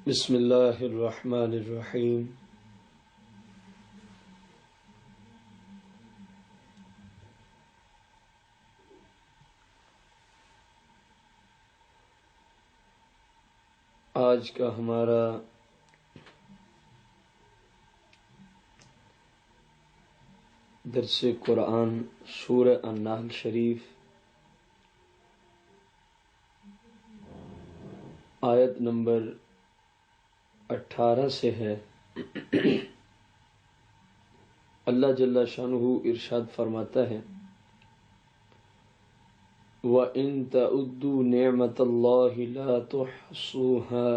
بسم اللہ الرحمن الرحیم۔ آج کا ہمارا درس قرآن سورہ النحل شریف آیت نمبر 18 سے ہے۔ اللہ جل شانہ ارشاد فرماتا ہے وَإِن تَعُدُّوا نِعْمَةَ اللَّهِ لَا تُحْصُوهَا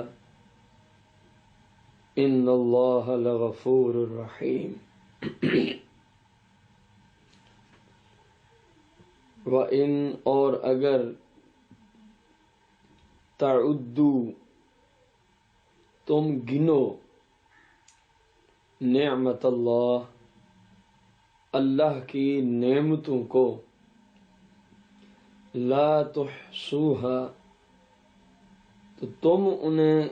إِنَّ اللَّهَ لَغَفُورٌ رَحِيمٌ۔ وَإِن اور اگر تعدوا تم گنو نعمت اللہ اللہ کی نعمتوں کو لا تحصوها تو تم انہیں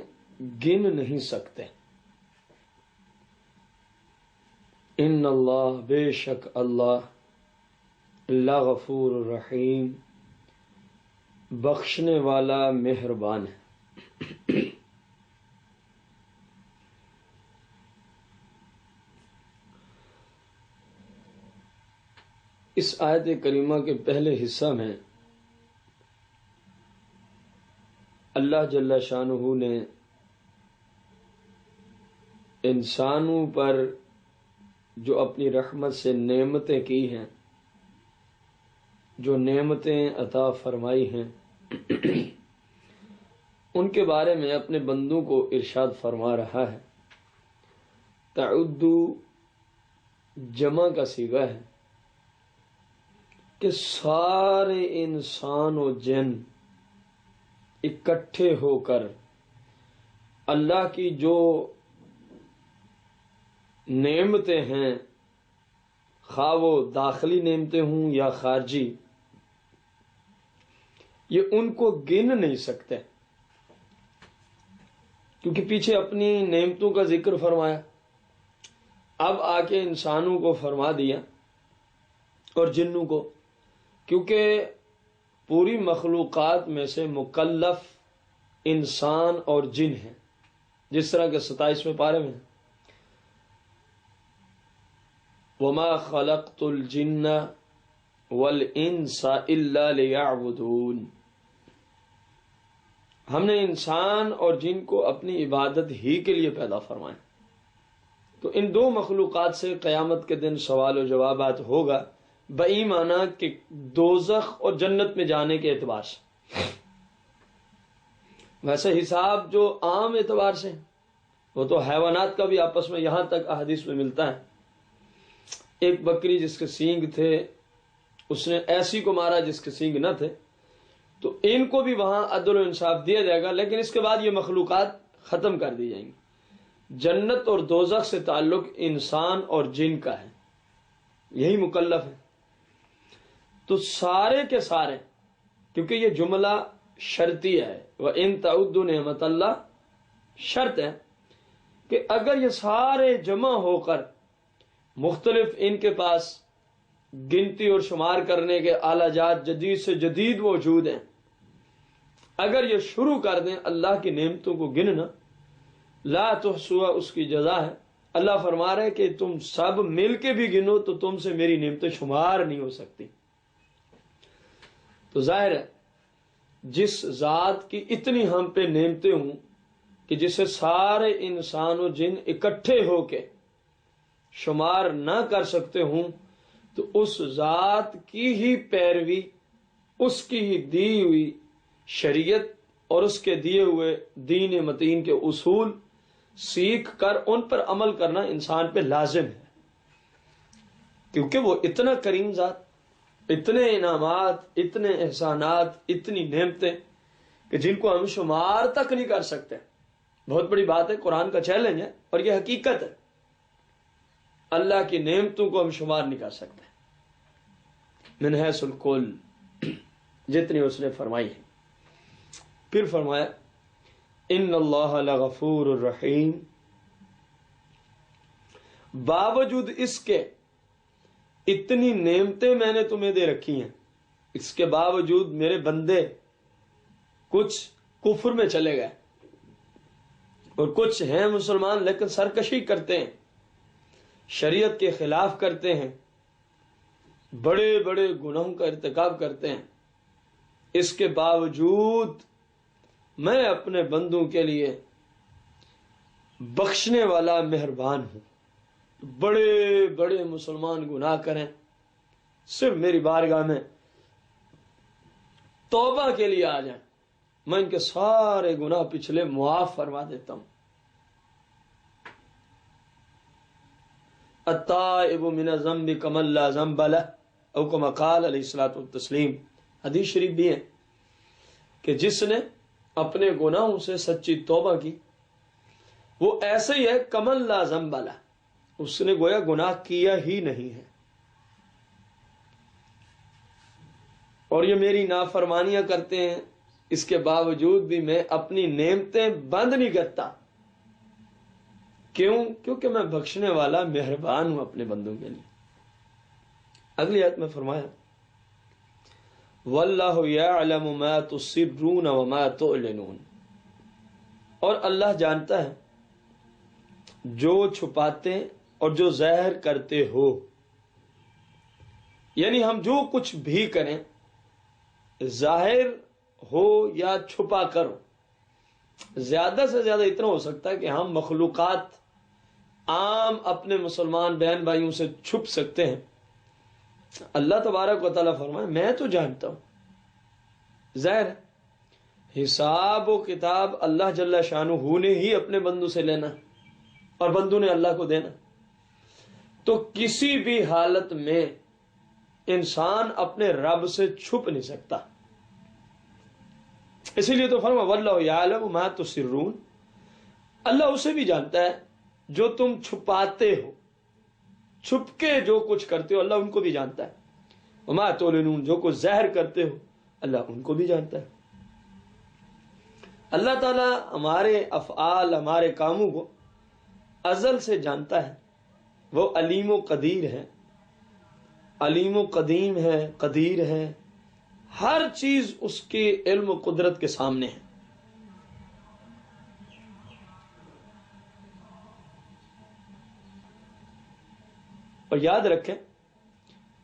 گن نہیں سکتے۔ ان اللہ بے شک اللہ لغفور رحیم بخشنے والا مہربان ہے۔ اس آیت کریمہ کے پہلے حصہ میں اللہ جل شانہ نے انسانوں پر جو اپنی رحمت سے نعمتیں کی ہیں، جو نعمتیں عطا فرمائی ہیں، ان کے بارے میں اپنے بندوں کو ارشاد فرما رہا ہے۔ تعدو جمع کا صیغہ ہے کہ سارے انسان و جن اکٹھے ہو کر اللہ کی جو نعمتیں ہیں، خواہ وہ داخلی نعمتیں ہوں یا خارجی، یہ ان کو گن نہیں سکتے، کیونکہ پیچھے اپنی نعمتوں کا ذکر فرمایا، اب آ کے انسانوں کو فرما دیا اور جنوں کو، کیونکہ پوری مخلوقات میں سے مکلف انسان اور جن ہیں، جس طرح کہ 27ویں پارے میں وَمَا خَلَقْتُ الْجِنَّ وَالْإِنسَ إِلَّا لِيَعْبُدُونَ، ہم نے انسان اور جن کو اپنی عبادت ہی کے لیے پیدا فرمایا۔ تو ان دو مخلوقات سے قیامت کے دن سوال و جوابات ہوگا، بئی معنی کہ دوزخ اور جنت میں جانے کے اعتبار سے۔ ویسے حساب جو عام اعتبار سے وہ تو حیوانات کا بھی آپس میں یہاں تک احادیث میں ملتا ہے۔ ایک بکری جس کے سینگ تھے، اس نے ایسی کو مارا جس کے سینگ نہ تھے، تو ان کو بھی وہاں عدل و انصاف دیا جائے گا، لیکن اس کے بعد یہ مخلوقات ختم کر دی جائیں گی۔ جنت اور دوزخ سے تعلق انسان اور جن کا ہے، یہی مکلف ہے۔ تو سارے کے سارے، کیونکہ یہ جملہ شرطی ہے، وَإِن تَعُدُّوا نِعْمَتَ اللَّهِ شرط ہے کہ اگر یہ سارے جمع ہو کر مختلف ان کے پاس گنتی اور شمار کرنے کے آلہ جات جدید سے جدید موجود ہیں، اگر یہ شروع کر دیں اللہ کی نعمتوں کو گننا، لا تحصوها اس کی جزا ہے۔ اللہ فرما رہے کہ تم سب مل کے بھی گنو تو تم سے میری نعمتیں شمار نہیں ہو سکتی۔ تو ظاہر ہے جس ذات کی اتنی ہم پہ نعمتیں ہوں کہ جسے سارے انسان و جن اکٹھے ہو کے شمار نہ کر سکتے ہوں، تو اس ذات کی ہی پیروی، اس کی ہی دی ہوئی شریعت اور اس کے دیے ہوئے دین متین کے اصول سیکھ کر ان پر عمل کرنا انسان پہ لازم ہے، کیونکہ وہ اتنا کریم ذات، اتنے انعامات، اتنے احسانات، اتنی نعمتیں کہ جن کو ہم شمار تک نہیں کر سکتے۔ بہت بڑی بات ہے، قرآن کا چیلنج ہے اور یہ حقیقت ہے۔ اللہ کی نعمتوں کو ہم شمار نہیں کر سکتے، من حیث الکل جتنی اس نے فرمائی ہے۔ پھر فرمایا ان اللہ لغفور الرحیم، باوجود اس کے اتنی نعمتیں میں نے تمہیں دے رکھی ہیں، اس کے باوجود میرے بندے کچھ کفر میں چلے گئے اور کچھ ہیں مسلمان لیکن سرکشی کرتے ہیں، شریعت کے خلاف کرتے ہیں، بڑے بڑے گناہوں کا ارتکاب کرتے ہیں، اس کے باوجود میں اپنے بندوں کے لیے بخشنے والا مہربان ہوں۔ بڑے بڑے مسلمان گناہ کریں، صرف میری بارگاہ میں توبہ کے لیے آ جائیں، میں ان کے سارے گناہ پچھلے معاف فرما دیتا ہوں۔ التائب من الذنب کمن لا ذنب لہ، او کما قال علیہ الصلوۃ والتسلیم۔ حدیث شریف بھی ہے کہ جس نے اپنے گناہوں سے سچی توبہ کی وہ ایسے ہی ہے کمن لا ذنب لہ، اس نے گویا گناہ کیا ہی نہیں ہے، اور یہ میری نافرمانیاں کرتے ہیں، اس کے باوجود بھی میں اپنی نعمتیں بند نہیں کرتا۔ کیوں؟ کیونکہ میں بخشنے والا مہربان ہوں اپنے بندوں کے لیے۔ اگلی آیت میں فرمایا واللہ یعلم ما تسرون وما تعلنون، اور اللہ جانتا ہے جو چھپاتے اور جو ظاہر کرتے ہو، یعنی ہم جو کچھ بھی کریں ظاہر ہو یا چھپا کر ہو، زیادہ سے زیادہ اتنا ہو سکتا ہے کہ ہم مخلوقات عام اپنے مسلمان بہن بھائیوں سے چھپ سکتے ہیں، اللہ تبارک و تعالیٰ فرمائے میں تو جانتا ہوں۔ ظاہر ہے حساب و کتاب اللہ جل شانہ نے ہی اپنے بندوں سے لینا اور بندوں نے اللہ کو دینا، تو کسی بھی حالت میں انسان اپنے رب سے چھپ نہیں سکتا، اسی لیے تو فرما واللہ یعلم ما تسرون، اللہ اسے بھی جانتا ہے جو تم چھپاتے ہو، چھپ کے جو کچھ کرتے ہو اللہ ان کو بھی جانتا ہے، وما تعلنون، جو کچھ ظاہر کرتے ہو اللہ ان کو بھی جانتا ہے۔ اللہ تعالیٰ ہمارے افعال، ہمارے کاموں کو ازل سے جانتا ہے، وہ علیم و قدیر ہے، علیم و قدیم ہے، قدیر ہے، ہر چیز اس کے علم و قدرت کے سامنے ہے۔ اور یاد رکھیں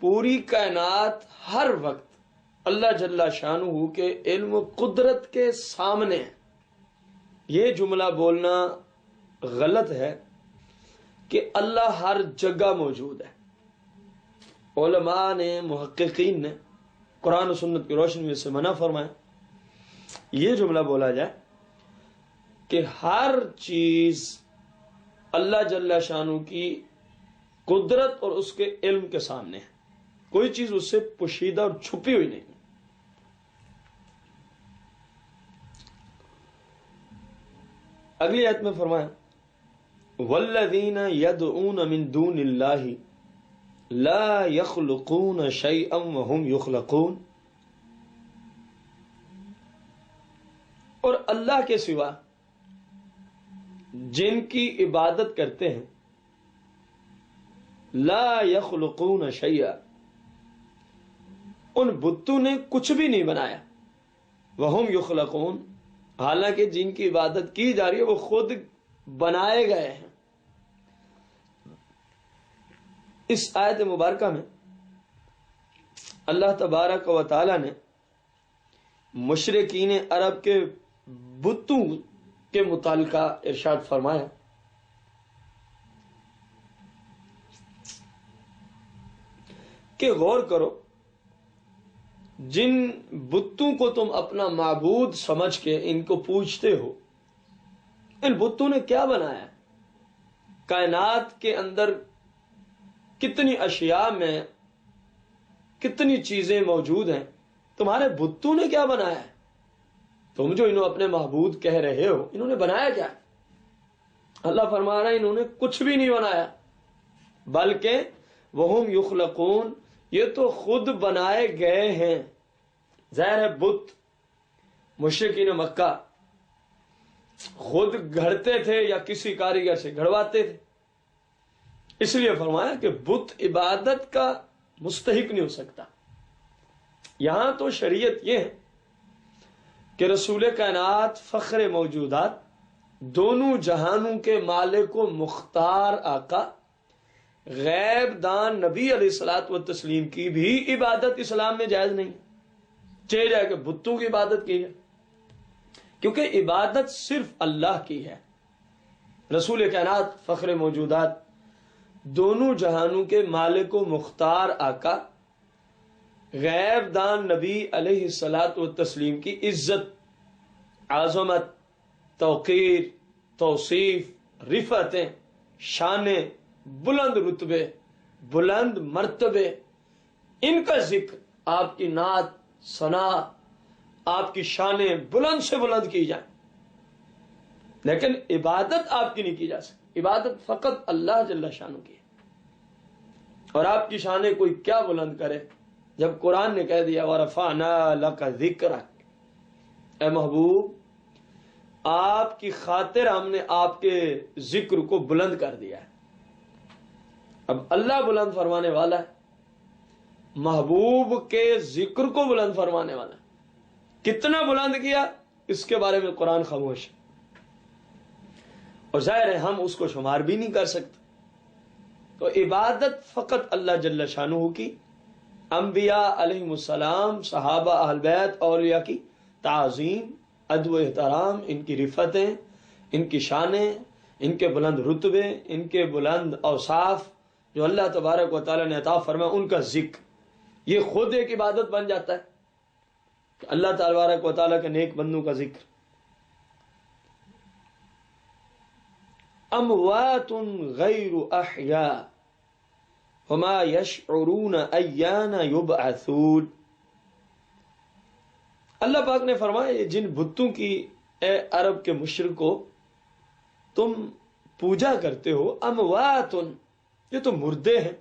پوری کائنات ہر وقت اللہ جل شانہ کے علم و قدرت کے سامنے ہے۔ یہ جملہ بولنا غلط ہے کہ اللہ ہر جگہ موجود ہے۔ علماء نے، محققین نے قرآن و سنت کی روشنی میں سے منع فرمایا یہ جملہ بولا جائے کہ ہر چیز اللہ جل شانہ کی قدرت اور اس کے علم کے سامنے ہے، کوئی چیز اس سے پوشیدہ اور چھپی ہوئی نہیں۔ اگلی آیت میں فرمایا والذین یدعون من دون اللہ لا يخلقون شيئا وهم يخلقون، اور اللہ کے سوا جن کی عبادت کرتے ہیں لا يخلقون شيئا، ان بتوں نے کچھ بھی نہیں بنایا، وهم يخلقون، حالانکہ جن کی عبادت کی جا رہی ہے وہ خود بنائے گئے ہیں۔ اس آیت مبارکہ میں اللہ تبارک و تعالی نے مشرکین عرب کے بتوں کے متعلقہ ارشاد فرمایا کہ غور کرو، جن بتوں کو تم اپنا معبود سمجھ کے ان کو پوجتے ہو، ان بتوں نے کیا بنایا؟ کائنات کے اندر کتنی اشیاء میں کتنی چیزیں موجود ہیں، تمہارے بتوں نے کیا بنایا ہے؟ تم جو انہوں اپنے معبود کہہ رہے ہو انہوں نے بنایا کیا؟ اللہ فرما رہا ہے انہوں نے کچھ بھی نہیں بنایا، بلکہ وہم یخلقون، یہ تو خود بنائے گئے ہیں۔ ظاہر ہے بت مشرکین مکہ خود گھڑتے تھے یا کسی کاریگر سے گھڑواتے تھے. اس لیے فرمایا کہ بت عبادت کا مستحق نہیں ہو سکتا. یہاں تو شریعت یہ ہے کہ رسول کائنات فخر موجودات دونوں جہانوں کے مالک و مختار آقا غیب دان نبی علیہ الصلوۃ والتسلیم کی بھی عبادت اسلام میں جائز نہیں. چاہے جائے کہ بتوں کی عبادت کی ہے، کیونکہ عبادت صرف اللہ کی ہے. رسول کائنات فخر موجودات دونوں جہانوں کے مالک و مختار آقا غیب دان نبی علیہ الصلوۃ والتسلیم کی عزت، عظمت، توقیر، توصیف، رفعتیں، شانیں، بلند رتبے، بلند مرتبے، ان کا ذکر، آپ کی نعت ثنا، آپ کی شانیں بلند سے بلند کی جائیں، لیکن عبادت آپ کی نہیں کی جا سکتی. عبادت فقط اللہ جل شانہ کی ہے. اور آپ کی شانیں کوئی کیا بلند کرے جب قرآن نے کہہ دیا وَرَفَعْنَا لَكَ ذِكْرَكَ، اے محبوب آپ کی خاطر ہم نے آپ کے ذکر کو بلند کر دیا ہے. اب اللہ بلند فرمانے والا ہے، محبوب کے ذکر کو بلند فرمانے والا ہے. کتنا بلند کیا اس کے بارے میں قرآن خاموش ہے، اور ظاہر ہے ہم اس کو شمار بھی نہیں کر سکتے. تو عبادت فقط اللہ جل شانہ کی، انبیاء علیہ السلام، صحابہ، اہل بیت، اولیاء کی تعظیم، ادب و احترام، ان کی رفتیں، ان کی شانیں، ان کے بلند رتبے، ان کے بلند اوصاف جو اللہ تبارک و تعالیٰ نے عطا فرمایا، ان کا ذکر، یہ خود ایک عبادت بن جاتا ہے کہ اللہ تبارک و تعالیٰ کے نیک بندوں کا ذکر. اموات غیر احیاء وما یشعرون ایان یبعثون. اللہ پاک نے فرمایا یہ جن بتوں کی اے عرب کے مشرکو تم پوجا کرتے ہو، اموات یہ تو مردے ہیں،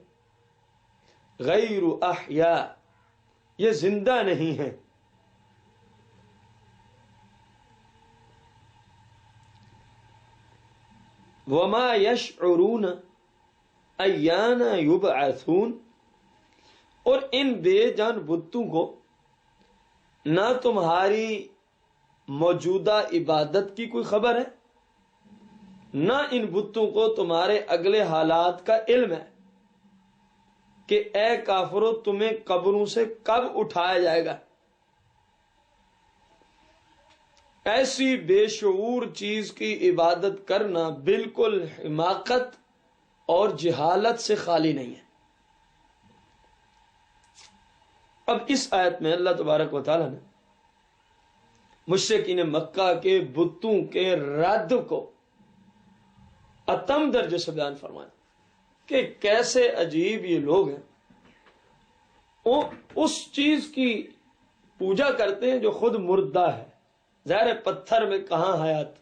غیر احیاء یہ زندہ نہیں ہیں. وما یشعرون ایان یبعثون، اور ان بے جان بتوں کو نہ تمہاری موجودہ عبادت کی کوئی خبر ہے، نہ ان بتوں کو تمہارے اگلے حالات کا علم ہے کہ اے کافرو تمہیں قبروں سے کب اٹھایا جائے گا. ایسی بے شعور چیز کی عبادت کرنا بالکل حماقت اور جہالت سے خالی نہیں ہے. اب اس آیت میں اللہ تبارک و تعالیٰ نے مشرکین مکہ کے بتوں کے رد کو اتم درجے سے بیان فرمایا کہ کیسے عجیب یہ لوگ ہیں، وہ اس چیز کی پوجا کرتے ہیں جو خود مردہ ہے. ظاہر پتھر میں کہاں حیات،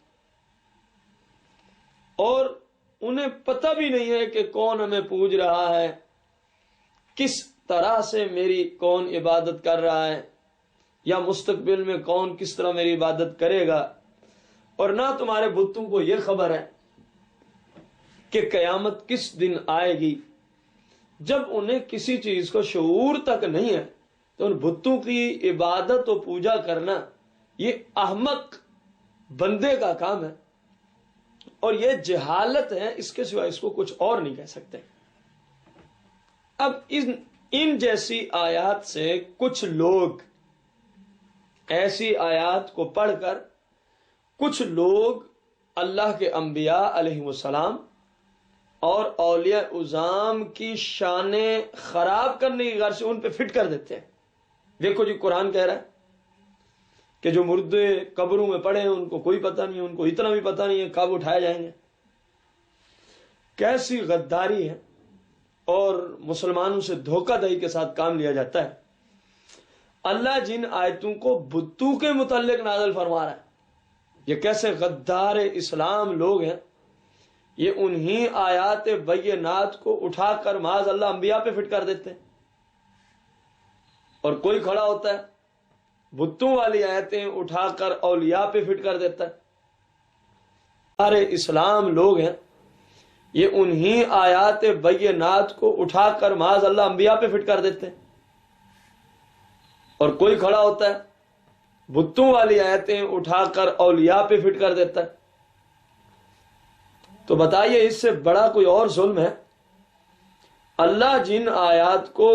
اور انہیں پتہ بھی نہیں ہے کہ کون ہمیں پوج رہا ہے، کس طرح سے میری کون عبادت کر رہا ہے، یا مستقبل میں کون کس طرح میری عبادت کرے گا. اور نہ تمہارے بتوں کو یہ خبر ہے کہ قیامت کس دن آئے گی. جب انہیں کسی چیز کو شعور تک نہیں ہے تو ان بتوں کی عبادت و پوجا کرنا یہ احمق بندے کا کام ہے، اور یہ جہالت ہے، اس کے سوا اس کو کچھ اور نہیں کہہ سکتے. اب ان جیسی آیات سے کچھ لوگ، ایسی آیات کو پڑھ کر کچھ لوگ اللہ کے انبیاء علیہ السلام اور اولیاء عظام کی شانیں خراب کرنے کی غرض سے ان پہ فٹ کر دیتے ہیں. دیکھو جی قرآن کہہ رہا ہے کہ جو مردے قبروں میں پڑے ہیں ان کو کوئی پتہ نہیں، ان کو اتنا بھی پتہ نہیں ہے کب اٹھائے جائیں گے. کیسی غداری ہے اور مسلمانوں سے دھوکہ دہی کے ساتھ کام لیا جاتا ہے. اللہ جن آیتوں کو بتوں کے متعلق نازل فرما رہا ہے، یہ کیسے غدار اسلام لوگ ہیں، یہ انہی آیات بینات کو اٹھا کر معاذ اللہ انبیاء پہ فٹ کر دیتے ہیں. اور کوئی کھڑا ہوتا ہے بتوں والی آیتیں اٹھا کر اولیاء پہ فٹ کر دیتا ہے. سارے اسلام لوگ ہیں یہ انہی آیات بینات کو اٹھا کر معاذ اللہ انبیاء پہ فٹ کر دیتے ہیں، اور کوئی کھڑا ہوتا ہے بتوں والی آیتیں اٹھا کر اولیاء پہ فٹ کر دیتا ہے۔ تو بتائیے اس سے بڑا کوئی اور ظلم ہے؟ اللہ جن آیات کو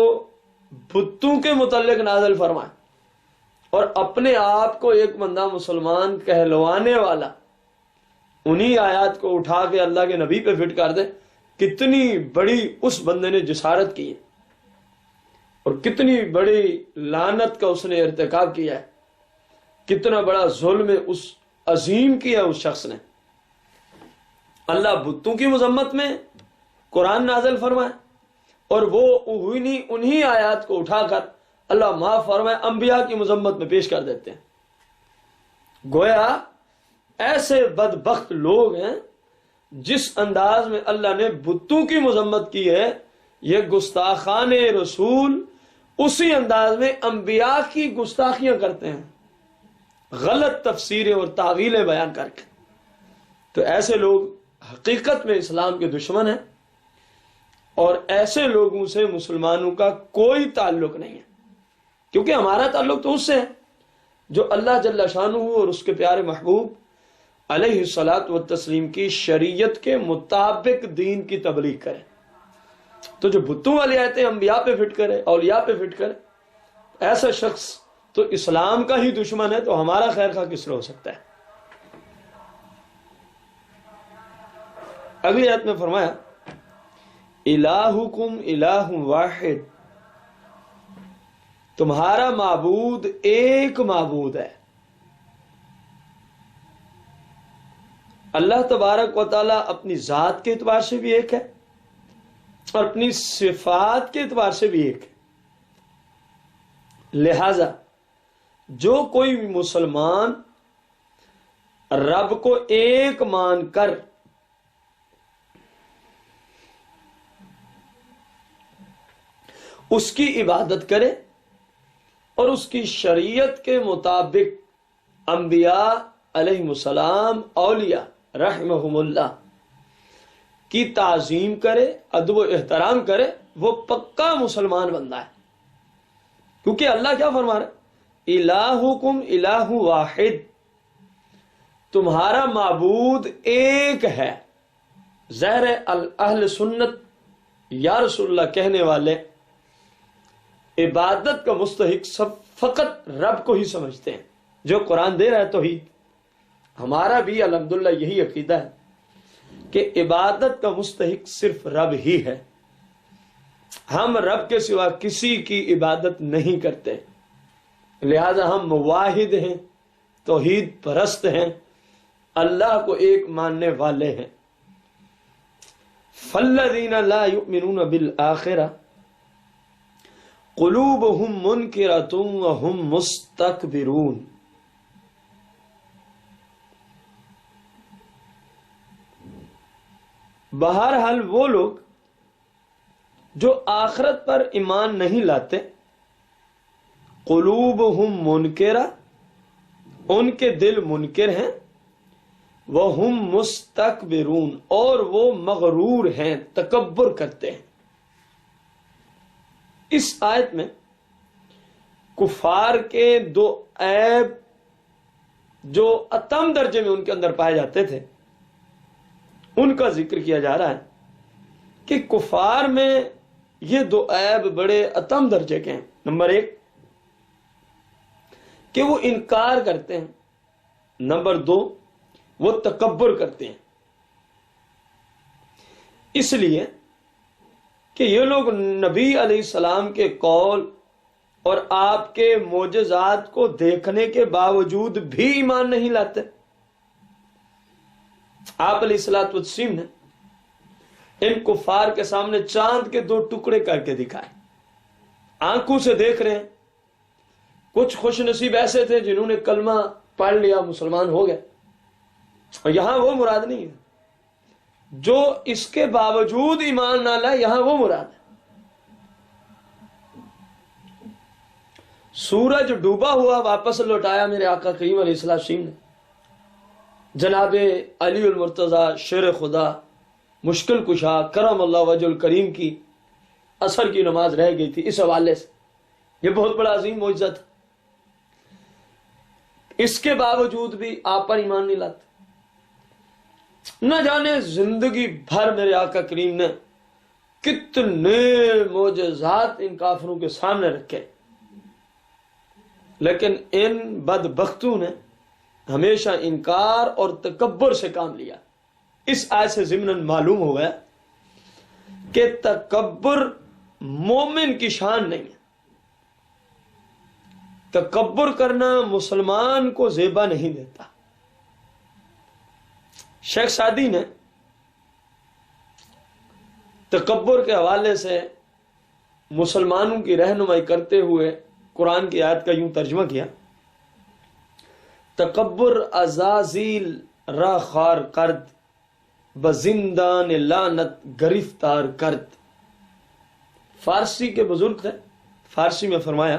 بتوں کے متعلق نازل فرمائے اور اپنے آپ کو ایک بندہ مسلمان کہلوانے والا انہی آیات کو اٹھا کے اللہ کے نبی پہ فٹ کر دے، کتنی بڑی اس بندے نے جسارت کی ہے اور کتنی بڑی لعنت کا اس نے ارتکاب کیا ہے، کتنا بڑا ظلم اس عظیم کیا اس شخص نے۔ اللہ بتوں کی مذمت میں قرآن نازل فرمائے اور وہ انہی آیات کو اٹھا کر اللہ معاف فرمائے انبیاء کی مذمت میں پیش کر دیتے ہیں۔ گویا ایسے بدبخت لوگ ہیں جس انداز میں اللہ نے بتوں کی مذمت کی ہے، یہ گستاخان رسول اسی انداز میں انبیاء کی گستاخیاں کرتے ہیں، غلط تفسیریں اور تعویلیں بیان کر کے۔ تو ایسے لوگ حقیقت میں اسلام کے دشمن ہیں، اور ایسے لوگوں سے مسلمانوں کا کوئی تعلق نہیں ہے، کیونکہ ہمارا تعلق تو اس سے ہے جو اللہ جل شانہ اور اس کے پیارے محبوب علیہ الصلاۃ والتسلیم کی شریعت کے مطابق دین کی تبلیغ کرے۔ تو جو بتوں والی آیتیں انبیاء پہ فٹ کرے، اولیاء پہ فٹ کرے، ایسا شخص تو اسلام کا ہی دشمن ہے، تو ہمارا خیر خواہ کس طرح ہو سکتا ہے؟ اگلی آیت میں فرمایا الہکم الہ واحد، تمہارا معبود ایک معبود ہے۔ اللہ تبارک و تعالیٰ اپنی ذات کے اعتبار سے بھی ایک ہے اور اپنی صفات کے اعتبار سے بھی ایک ہے، لہذا جو کوئی مسلمان رب کو ایک مان کر اس کی عبادت کرے اور اس کی شریعت کے مطابق انبیاء علیہ السلام، اولیاء رحمہم اللہ کی تعظیم کرے، ادب و احترام کرے، وہ پکا مسلمان بندہ ہے۔ کیونکہ اللہ کیا فرما رہا ہے؟ الہکم الہ واحد، تمہارا معبود ایک ہے۔ ظاہر اہل سنت یا رسول اللہ کہنے والے عبادت کا مستحق سب فقط رب کو ہی سمجھتے ہیں، جو قرآن دے رہا ہے توحید۔ ہمارا بھی الحمدللہ یہی عقیدہ ہے کہ عبادت کا مستحق صرف رب ہی ہے، ہم رب کے سوا کسی کی عبادت نہیں کرتے، لہذا ہم واحد ہیں، توحید پرست ہیں، اللہ کو ایک ماننے والے ہیں۔ فالذین لا یؤمنون بالآخرہ قلوبہم منکرۃ وہم مستکبرون، بہرحال وہ لوگ جو آخرت پر ایمان نہیں لاتے، قلوبہم منکرہ، ان کے دل منکر ہیں، وہم مستکبرون، اور وہ مغرور ہیں، تکبر کرتے ہیں۔ اس آیت میں کفار کے دو عیب جو اتم درجے میں ان کے اندر پائے جاتے تھے ان کا ذکر کیا جا رہا ہے کہ کفار میں یہ دو عیب بڑے اتم درجے کے ہیں۔ نمبر ایک کہ وہ انکار کرتے ہیں، نمبر دو وہ تکبر کرتے ہیں، اس لیے کہ یہ لوگ نبی علیہ السلام کے قول اور آپ کے معجزات کو دیکھنے کے باوجود بھی ایمان نہیں لاتے۔ آپ علیہ الصلوۃ والتسلیم نے ان کفار کے سامنے چاند کے دو ٹکڑے کر کے دکھائے، آنکھوں سے دیکھ رہے ہیں۔ کچھ خوش نصیب ایسے تھے جنہوں نے کلمہ پڑھ لیا، مسلمان ہو گئے، اور یہاں وہ مراد نہیں ہے جو اس کے باوجود ایمان نہ لائے، یہاں وہ مراد ہے۔ سورج ڈوبا ہوا واپس لوٹایا میرے آقا کریم علیہ السلام نے، جناب علی المرتضیٰ شیر خدا مشکل کشا کرم اللہ وجہ الکریم کی عصر کی نماز رہ گئی تھی اس حوالے سے، یہ بہت بڑا عظیم معجزہ تھا، اس کے باوجود بھی آپ پر ایمان نہیں لاتے۔ نہ جانے زندگی بھر میرے آقا کریم نے کتنے معجزات ان کافروں کے سامنے رکھے، لیکن ان بدبختوں نے ہمیشہ انکار اور تکبر سے کام لیا۔ اس آیت سے ضمناً معلوم ہو گیا کہ تکبر مومن کی شان نہیں ہے، تکبر کرنا مسلمان کو زیبا نہیں دیتا۔ شیخ سعدی نے تکبر کے حوالے سے مسلمانوں کی رہنمائی کرتے ہوئے قرآن کی آیت کا یوں ترجمہ کیا، تکبر عزازیل را خار کرد بزندان لعنت گرفتار کرد۔ فارسی کے بزرگ تھے، فارسی میں فرمایا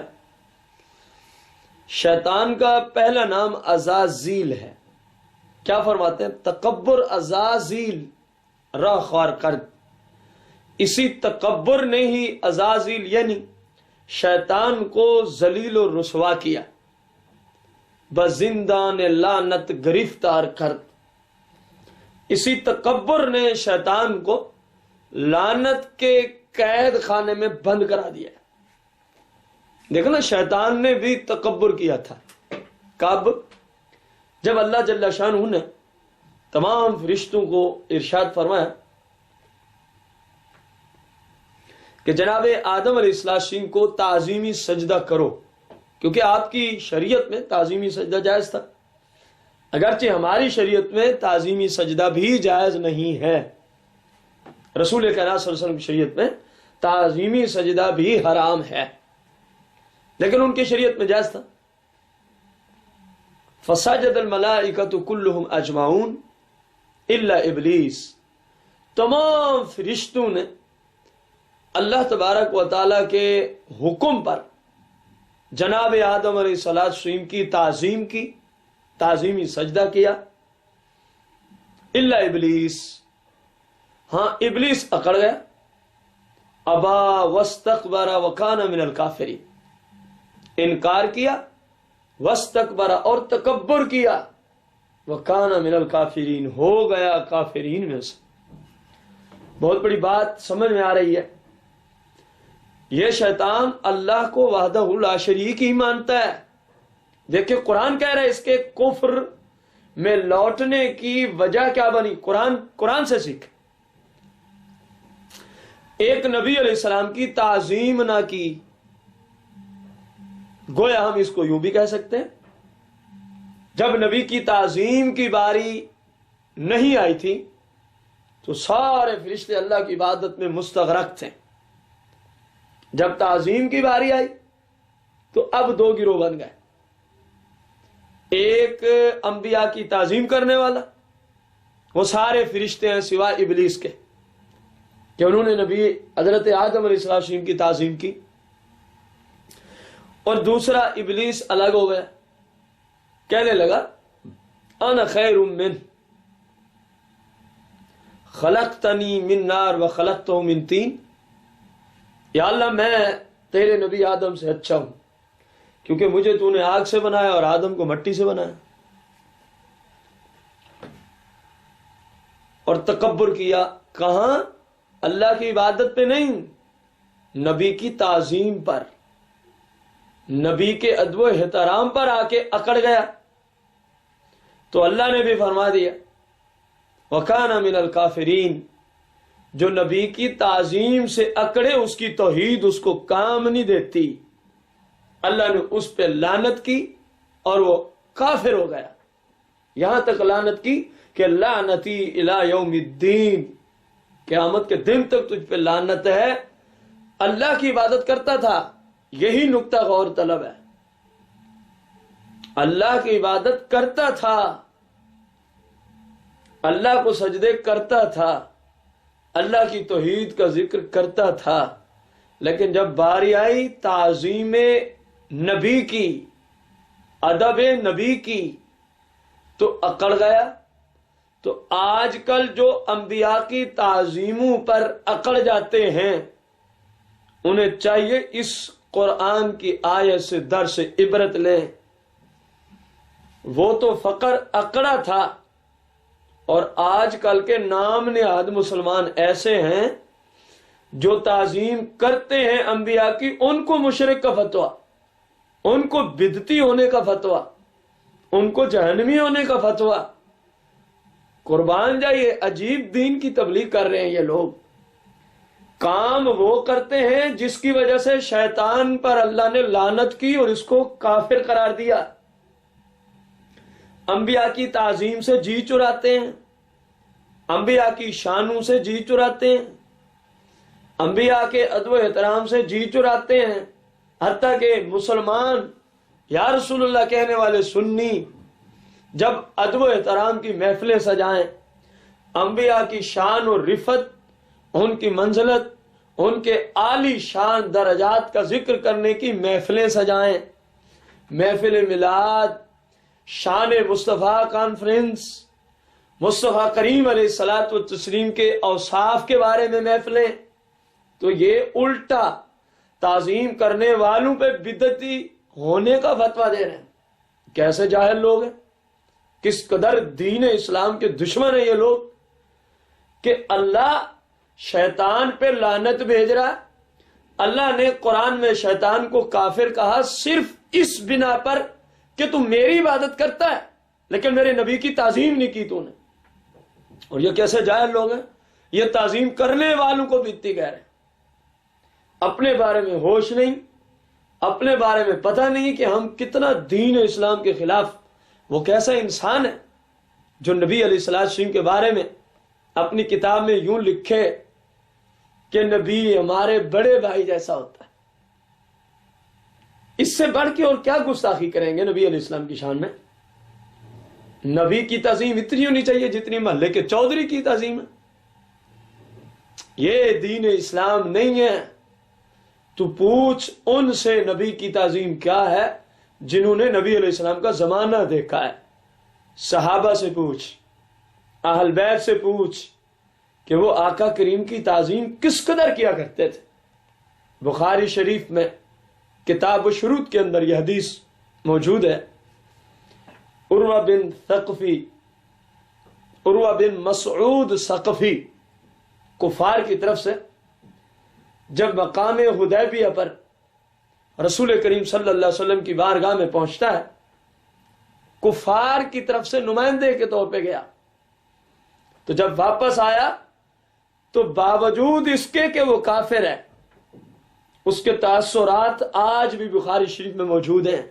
شیطان کا پہلا نام عزازیل ہے۔ کیا فرماتے ہیں؟ تکبر عزازیل را خار کرد، اسی تکبر نے ہی عزازیل یعنی شیطان کو ذلیل و رسوا کیا، بزندان لعنت گرفتار کرد، اسی تکبر نے شیطان کو لعنت کے قید خانے میں بند کرا دیا۔ دیکھو نا، شیطان نے بھی تکبر کیا تھا۔ کب؟ جب اللہ جل شانہ نے تمام فرشتوں کو ارشاد فرمایا کہ جناب آدم علیہ السلام کو تعظیمی سجدہ کرو، کیونکہ آپ کی شریعت میں تعظیمی سجدہ جائز تھا، اگرچہ ہماری شریعت میں تعظیمی سجدہ بھی جائز نہیں ہے، رسول کریم صلی اللہ علیہ وسلم کی شریعت میں تعظیمی سجدہ بھی حرام ہے، لیکن ان کی شریعت میں جائز تھا۔ فسجد الملائکۃ کلہم اجمعون الا ابلیس، تمام فرشتوں نے اللہ تبارک و تعالیٰ کے حکم پر جناب آدم علیہ السلام کی تعظیم کی، تعظیمی سجدہ کیا، الا ابلیس، ہاں ابلیس اکڑ گیا، ابا واستکبر وکان من الکافرین، انکار کیا، واستکبر اور تکبر کیا، وکان من الکافرین ہو گیا کافرین میں سے۔ بہت بڑی بات سمجھ میں آ رہی ہے، یہ شیطان اللہ کو وحدہ لا شریک ہی مانتا ہے۔ دیکھیں قرآن کہہ رہا ہے اس کے کفر میں لوٹنے کی وجہ کیا بنی، قرآن سے سیکھ۔ ایک نبی علیہ السلام کی تعظیم نہ کی، گویا ہم اس کو یوں بھی کہہ سکتے ہیں، جب نبی کی تعظیم کی باری نہیں آئی تھی تو سارے فرشتے اللہ کی عبادت میں مستغرق تھے، جب تعظیم کی باری آئی تو اب دو گروہ بن گئے، ایک انبیاء کی تعظیم کرنے والا، وہ سارے فرشتے ہیں سوائے ابلیس کے کہ انہوں نے نبی حضرت آدم علیہ السلام کی تعظیم کی، اور دوسرا ابلیس الگ ہو گیا، کہنے لگا انا خیر من خلقتنی من نار وخلقتہ من طین، یا اللہ میں تیرے نبی آدم سے اچھا ہوں کیونکہ مجھے تو نے آگ سے بنایا اور آدم کو مٹی سے بنایا، اور تکبر کیا، کہاں؟ اللہ کی عبادت پہ نہیں، نبی کی تعظیم پر، نبی کے ادب و احترام پر آ کے اکڑ گیا، تو اللہ نے بھی فرما دیا وَكَانَ مِنَ الْكَافِرِينَ، جو نبی کی تعظیم سے اکڑے اس کی توحید اس کو کام نہیں دیتی، اللہ نے اس پہ لعنت کی اور وہ کافر ہو گیا، یہاں تک لعنت کی کہ لعنتی الی یوم الدین، قیامت کے دن تک تجھ پہ لعنت ہے۔ اللہ کی عبادت کرتا تھا، یہی نقطہ غور طلب ہے، اللہ کی عبادت کرتا تھا، اللہ کو سجدے کرتا تھا، اللہ کی توحید کا ذکر کرتا تھا، لیکن جب باری آئی تعظیم نبی کی، ادب نبی کی، تو اکڑ گیا، تو آج کل جو انبیاء کی تعظیموں پر اکڑ جاتے ہیں انہیں چاہیے اس قرآن کی آیت سے درس عبرت لیں. وہ تو فقر اکڑا تھا، اور آج کل کے نام نہاد مسلمان ایسے ہیں جو تعظیم کرتے ہیں انبیاء کی، ان کو مشرک کا فتویٰ، ان کو بدعتی ہونے کا فتویٰ، ان کو جہنمی ہونے کا فتویٰ. قربان جائیے، عجیب دین کی تبلیغ کر رہے ہیں یہ لوگ. کام وہ کرتے ہیں جس کی وجہ سے شیطان پر اللہ نے لعنت کی اور اس کو کافر قرار دیا. انبیاء کی تعظیم سے جی چراتے ہیں، انبیاء کی شانوں سے جی چراتے ہیں، انبیاء کے ادب و احترام سے جی چراتے ہیں. حتیٰ کہ مسلمان یا رسول اللہ کہنے والے سنی جب ادب و احترام کی محفلیں سجائیں، انبیاء کی شان اور رفت، ان کی منزلت، ان کے عالی شان درجات کا ذکر کرنے کی محفلیں سجائیں، محفل میلاد، شان مصطفیٰ کانفرنس، مصطفیٰ کریم علیہ الصلاۃ والتسلیم کے اوصاف کے بارے میں محفلیں، تو یہ الٹا تعظیم کرنے والوں پہ بدعتی ہونے کا فتویٰ دے رہے ہیں. کیسے جاہل لوگ ہیں، کس قدر دین اسلام کے دشمن ہیں یہ لوگ کہ اللہ شیطان پہ لعنت بھیج رہا. اللہ نے قرآن میں شیطان کو کافر کہا صرف اس بنا پر کہ تم میری عبادت کرتا ہے لیکن میرے نبی کی تعظیم نہیں کی تو نے. اور یہ کیسے جاہل لوگ ہیں، یہ تعظیم کرنے والوں کو بدعتی کہہ رہے ہیں. اپنے بارے میں ہوش نہیں، اپنے بارے میں پتہ نہیں کہ ہم کتنا دین اسلام کے خلاف. وہ کیسا انسان ہے جو نبی علیہ السلام کے بارے میں اپنی کتاب میں یوں لکھے کہ نبی ہمارے بڑے بھائی جیسا ہوتا ہے. اس سے بڑھ کے اور کیا گستاخی کریں گے نبی علیہ السلام کی شان میں. نبی کی تعظیم اتنی ہونی چاہیے جتنی محلے کے چودھری کی تعظیم ہے. یہ دین اسلام نہیں ہے. تو پوچھ ان سے نبی کی تعظیم کیا ہے جنہوں نے نبی علیہ السلام کا زمانہ دیکھا ہے. صحابہ سے پوچھ، اہل بیت سے پوچھ کہ وہ آقا کریم کی تعظیم کس قدر کیا کرتے تھے. بخاری شریف میں کتاب الشروط کے اندر یہ حدیث موجود ہے. عروہ بن ثقفی، عروہ بن مسعود ثقفی کفار کی طرف سے جب مقام حدیبیہ پر رسول کریم صلی اللہ علیہ وسلم کی بارگاہ میں پہنچتا ہے، کفار کی طرف سے نمائندے کے طور پہ گیا. تو جب واپس آیا تو باوجود اس کے کہ وہ کافر ہے، اس کے تاثرات آج بھی بخاری شریف میں موجود ہیں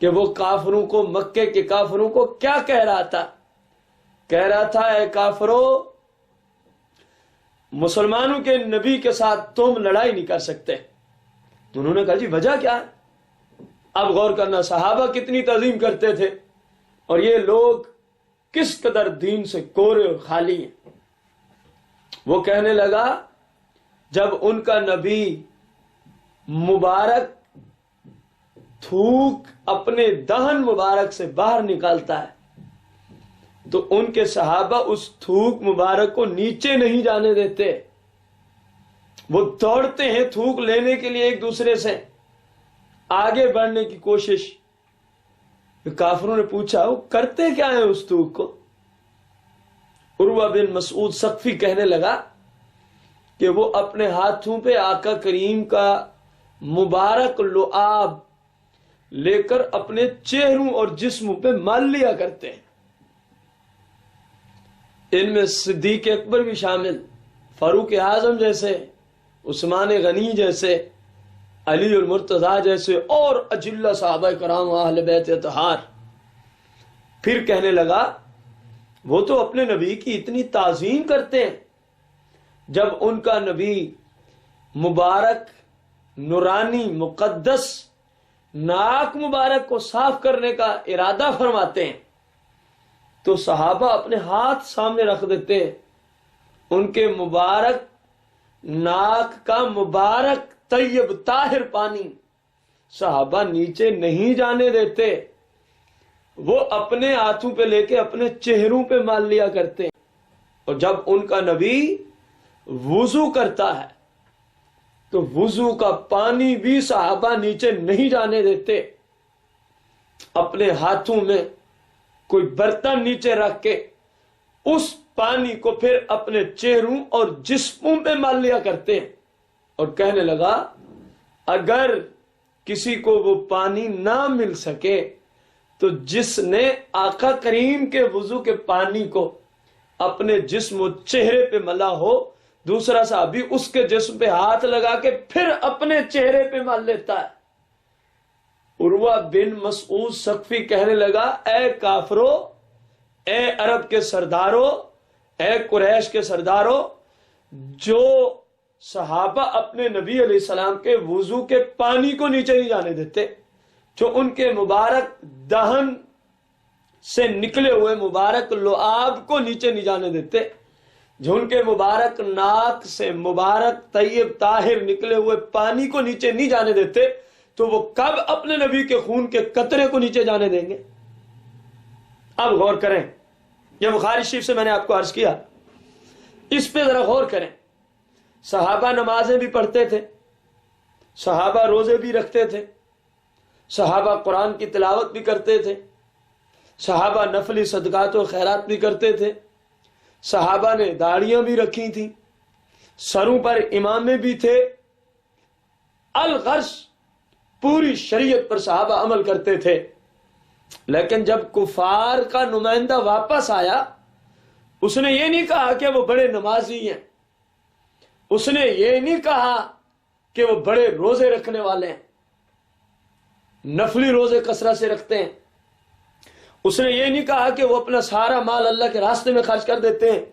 کہ وہ کافروں کو، مکے کے کافروں کو کیا کہہ رہا تھا. کہہ رہا تھا اے کافرو، مسلمانوں کے نبی کے ساتھ تم لڑائی نہیں کر سکتے. تو انہوں نے کہا جی وجہ کیا ہے؟ اب غور کرنا، صحابہ کتنی تعظیم کرتے تھے اور یہ لوگ کس قدر دین سے کورے اور خالی ہیں. وہ کہنے لگا جب ان کا نبی مبارک تھوک اپنے دہن مبارک سے باہر نکالتا ہے تو ان کے صحابہ اس تھوک مبارک کو نیچے نہیں جانے دیتے. وہ دوڑتے ہیں تھوک لینے کے لیے ایک دوسرے سے، آگے بڑھنے کی کوشش. کافروں نے پوچھا وہ کرتے کیا ہیں اس تھوک کو؟ عروہ بن مسعود ثقفی کہنے لگا کہ وہ اپنے ہاتھوں پہ آقا کریم کا مبارک لعاب لے کر اپنے چہروں اور جسموں پہ مال لیا کرتے ہیں. ان میں صدیق اکبر بھی شامل، فاروق اعظم جیسے، عثمان غنی جیسے، علی المرتضیٰ جیسے اور اجلہ صحابہ کرام اہل بیت اطہار. پھر کہنے لگا وہ تو اپنے نبی کی اتنی تعظیم کرتے ہیں، جب ان کا نبی مبارک نورانی مقدس ناک مبارک کو صاف کرنے کا ارادہ فرماتے ہیں تو صحابہ اپنے ہاتھ سامنے رکھ دیتے ہیں، ان کے مبارک ناک کا مبارک طیب طاہر پانی صحابہ نیچے نہیں جانے دیتے. وہ اپنے ہاتھوں پہ لے کے اپنے چہروں پہ مال لیا کرتے ہیں، اور جب ان کا نبی وضو کرتا ہے تو وضو کا پانی بھی صحابہ نیچے نہیں جانے دیتے، اپنے ہاتھوں میں کوئی برتن نیچے رکھ کے اس پانی کو پھر اپنے چہروں اور جسموں پہ مال لیا کرتے ہیں، اور کہنے لگا اگر کسی کو وہ پانی نہ مل سکے تو جس نے آقا کریم کے وضو کے پانی کو اپنے جسم و چہرے پہ ملا ہو، دوسرا صحابی اس کے جسم پہ ہاتھ لگا کے پھر اپنے چہرے پہ مل لیتا ہے۔ عروہ بن مسعود ثقفی کہنے لگا اے کافرو، اے عرب کے سردارو، اے قریش کے سردارو، جو صحابہ اپنے نبی علیہ السلام کے وضو کے پانی کو نیچے نہیں جانے دیتے، جو ان کے مبارک دہن سے نکلے ہوئے مبارک لعاب کو نیچے نہیں جانے دیتے، جو ان کے مبارک ناک سے مبارک طیب طاہر نکلے ہوئے پانی کو نیچے نہیں جانے دیتے، تو وہ کب اپنے نبی کے خون کے قطرے کو نیچے جانے دیں گے؟ اب غور کریں، یہ بخاری شریف سے میں نے آپ کو عرض کیا، اس پہ ذرا غور کریں۔ صحابہ نمازیں بھی پڑھتے تھے، صحابہ روزے بھی رکھتے تھے، صحابہ قرآن کی تلاوت بھی کرتے تھے، صحابہ نفلی صدقات و خیرات بھی کرتے تھے، صحابہ نے داڑیاں بھی رکھی تھیں، سروں پر امامے بھی تھے، الغرض پوری شریعت پر صحابہ عمل کرتے تھے۔ لیکن جب کفار کا نمائندہ واپس آیا، اس نے یہ نہیں کہا کہ وہ بڑے نمازی ہیں، اس نے یہ نہیں کہا کہ وہ بڑے روزے رکھنے والے ہیں، نفلی روزے کثرت سے رکھتے ہیں، اس نے یہ نہیں کہا کہ وہ اپنا سارا مال اللہ کے راستے میں خرچ کر دیتے ہیں،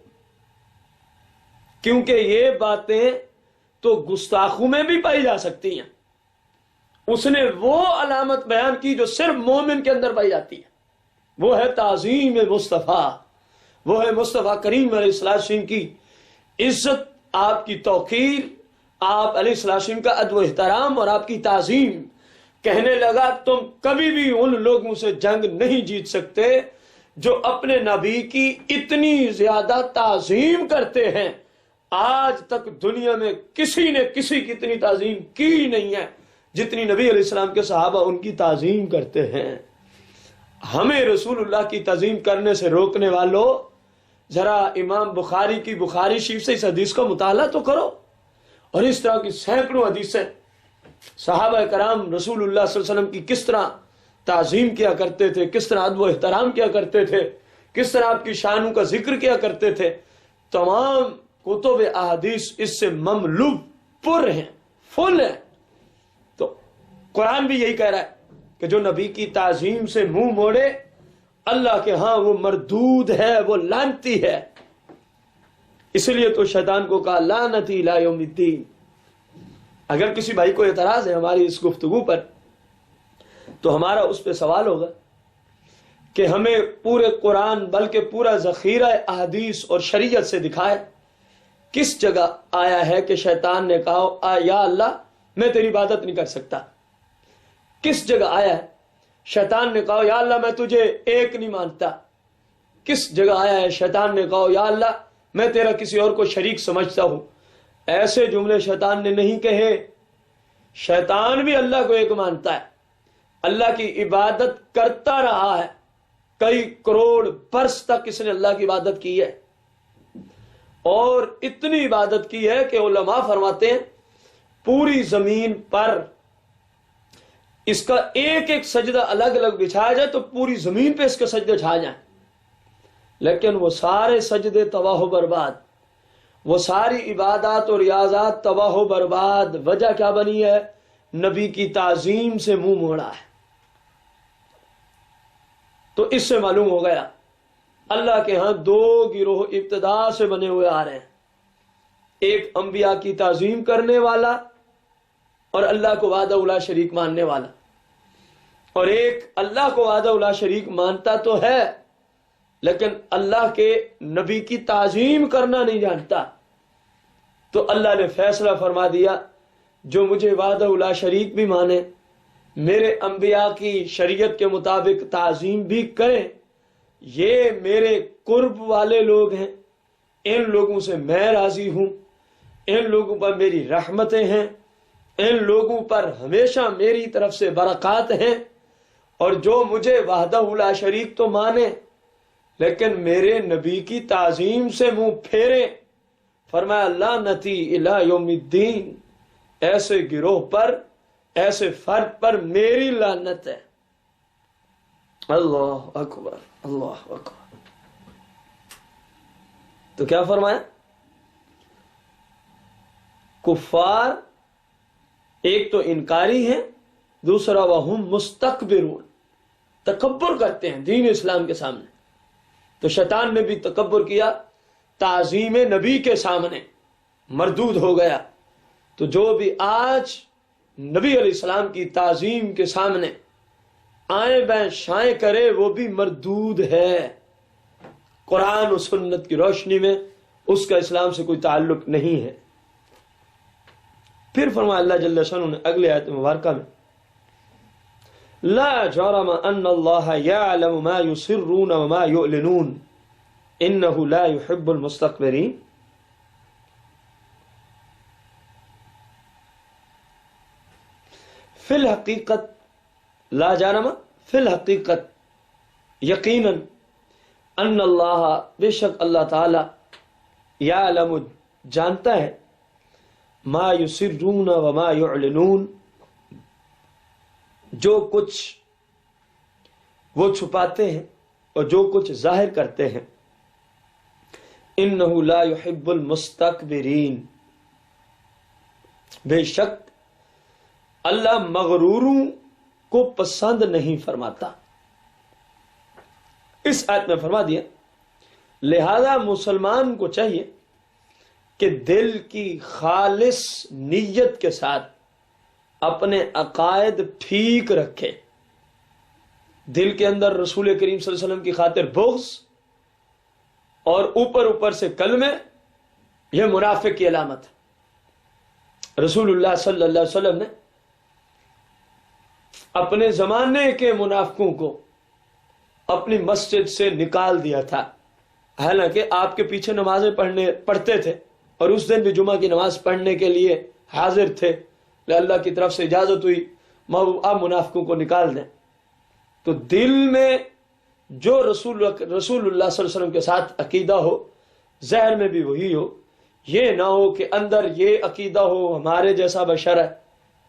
کیونکہ یہ باتیں تو گستاخوں میں بھی پائی جا سکتی ہیں۔ اس نے وہ علامت بیان کی جو صرف مومن کے اندر پائی جاتی ہے، وہ ہے تعظیم مصطفیٰ، وہ ہے مصطفیٰ کریم علیہ السلام کی عزت، آپ کی توقیر، آپ علیہ السلام کا ادب و احترام اور آپ کی تعظیم۔ کہنے لگا تم کبھی بھی ان لوگوں سے جنگ نہیں جیت سکتے جو اپنے نبی کی اتنی زیادہ تعظیم کرتے ہیں۔ آج تک دنیا میں کسی نے کسی کی اتنی تعظیم کی نہیں ہے جتنی نبی علیہ السلام کے صحابہ ان کی تعظیم کرتے ہیں۔ ہمیں رسول اللہ کی تعظیم کرنے سے روکنے والوں، ذرا امام بخاری کی بخاری شریف سے اس حدیث کا مطالعہ تو کرو، اور اس طرح کی سینکڑوں حدیثیں صحابہ کرام رسول اللہ صلی اللہ علیہ وسلم کی کس طرح تعظیم کیا کرتے تھے، کس طرح ادب و احترام کیا کرتے تھے، کس طرح آپ کی شانوں کا ذکر کیا کرتے تھے۔ تمام کتب احادیث اس سے مملو پر ہیں، فل ہیں۔ تو قرآن بھی یہی کہہ رہا ہے کہ جو نبی کی تعظیم سے منہ موڑے اللہ کے ہاں وہ مردود ہے، وہ لعنتی ہے۔ اس لیے تو شیطان کو کہا لعنتی الی یوم الدین۔ اگر کسی بھائی کو اعتراض ہے ہماری اس گفتگو پر، تو ہمارا اس پہ سوال ہوگا کہ ہمیں پورے قرآن بلکہ پورا ذخیرہ احادیث اور شریعت سے دکھائے کس جگہ آیا ہے کہ شیطان نے کہا یا اللہ میں تیری عبادت نہیں کر سکتا؟ کس جگہ آیا ہے شیطان نے کہا یا اللہ میں تجھے ایک نہیں مانتا؟ کس جگہ آیا ہے شیطان نے کہا یا اللہ میں تیرا کسی اور کو شریک سمجھتا ہوں؟ ایسے جملے شیطان نے نہیں کہے۔ شیطان بھی اللہ کو ایک مانتا ہے، اللہ کی عبادت کرتا رہا ہے، کئی کروڑ برس تک اس نے اللہ کی عبادت کی ہے، اور اتنی عبادت کی ہے کہ علماء فرماتے ہیں پوری زمین پر اس کا ایک ایک سجدہ الگ الگ بچھایا جائے تو پوری زمین پہ اس کے سجدے چھا جائیں، لیکن وہ سارے سجدے تباہ و برباد، وہ ساری عبادات اور ریاضات تباہ و برباد۔ وجہ کیا بنی ہے؟ نبی کی تعظیم سے منہ موڑا ہے۔ تو اس سے معلوم ہو گیا اللہ کے ہاں دو گروہ ابتدا سے بنے ہوئے آ رہے ہیں، ایک انبیاء کی تعظیم کرنے والا اور اللہ کو وحدہ لا شریک ماننے والا، اور ایک اللہ کو وحدہ لا شریک مانتا تو ہے لیکن اللہ کے نبی کی تعظیم کرنا نہیں جانتا۔ تو اللہ نے فیصلہ فرما دیا جو مجھے وحدہ لا شریک بھی مانے، میرے انبیاء کی شریعت کے مطابق تعظیم بھی کریں، یہ میرے قرب والے لوگ ہیں، ان لوگوں سے میں راضی ہوں، ان لوگوں پر میری رحمتیں ہیں، ان لوگوں پر ہمیشہ میری طرف سے برکات ہیں، اور جو مجھے وحدہ لا شریک تو مانے لیکن میرے نبی کی تعظیم سے منہ پھیرے، فرمایا لعنتی الی یوم الدین، ایسے گروہ پر، ایسے فرد پر میری لعنت ہے۔ اللہ اکبر، اللہ اکبر۔ تو کیا فرمایا؟ کفار ایک تو انکاری ہیں، دوسرا وہم مستکبرون، تکبر کرتے ہیں دین اسلام کے سامنے۔ تو شیطان نے بھی تکبر کیا، تعظیم نبی کے سامنے مردود ہو گیا۔ تو جو بھی آج نبی علیہ السلام کی تعظیم کے سامنے آئیں بائیں شائیں کرے، وہ بھی مردود ہے۔ قرآن و سنت کی روشنی میں اس کا اسلام سے کوئی تعلق نہیں ہے۔ پھر فرمایا اللہ جل شانہ نے اگلے آیت مبارکہ میں، لا جرم ان اللہ یعلم ما یسرون وما یعلنون انہ لا یحب المستکبرین۔ فی الحقیقت، لا جرم فی الحقیقت، یقیناً، ان اللہ، بے شک اللہ تعالی، یعلم، جانتا ہے، ما یسرون وما یعلنون، جو کچھ وہ چھپاتے ہیں اور جو کچھ ظاہر کرتے ہیں۔ انہ لا یحب المستکبرین، بے شک اللہ مغروروں کو پسند نہیں فرماتا۔ اس آیت میں فرما دیا، لہذا مسلمان کو چاہیے کہ دل کی خالص نیت کے ساتھ اپنے عقائد ٹھیک رکھے۔ دل کے اندر رسول کریم صلی اللہ علیہ وسلم کی خاطر بغض اور اوپر سے کلمے، یہ منافق کی علامت ہے۔ رسول اللہ صلی اللہ علیہ وسلم نے اپنے زمانے کے منافقوں کو اپنی مسجد سے نکال دیا تھا، حالانکہ آپ کے پیچھے نمازیں پڑھتے تھے اور اس دن بھی جمعہ کی نماز پڑھنے کے لیے حاضر تھے، اللہ کی طرف سے اجازت ہوئی آپ منافقوں کو نکال دیں۔ تو دل میں جو رسول اللہ صلی اللہ علیہ وسلم کے ساتھ عقیدہ ہو، ظاہر میں بھی وہی ہو، یہ نہ ہو کہ اندر یہ عقیدہ ہو ہمارے جیسا بشر ہے،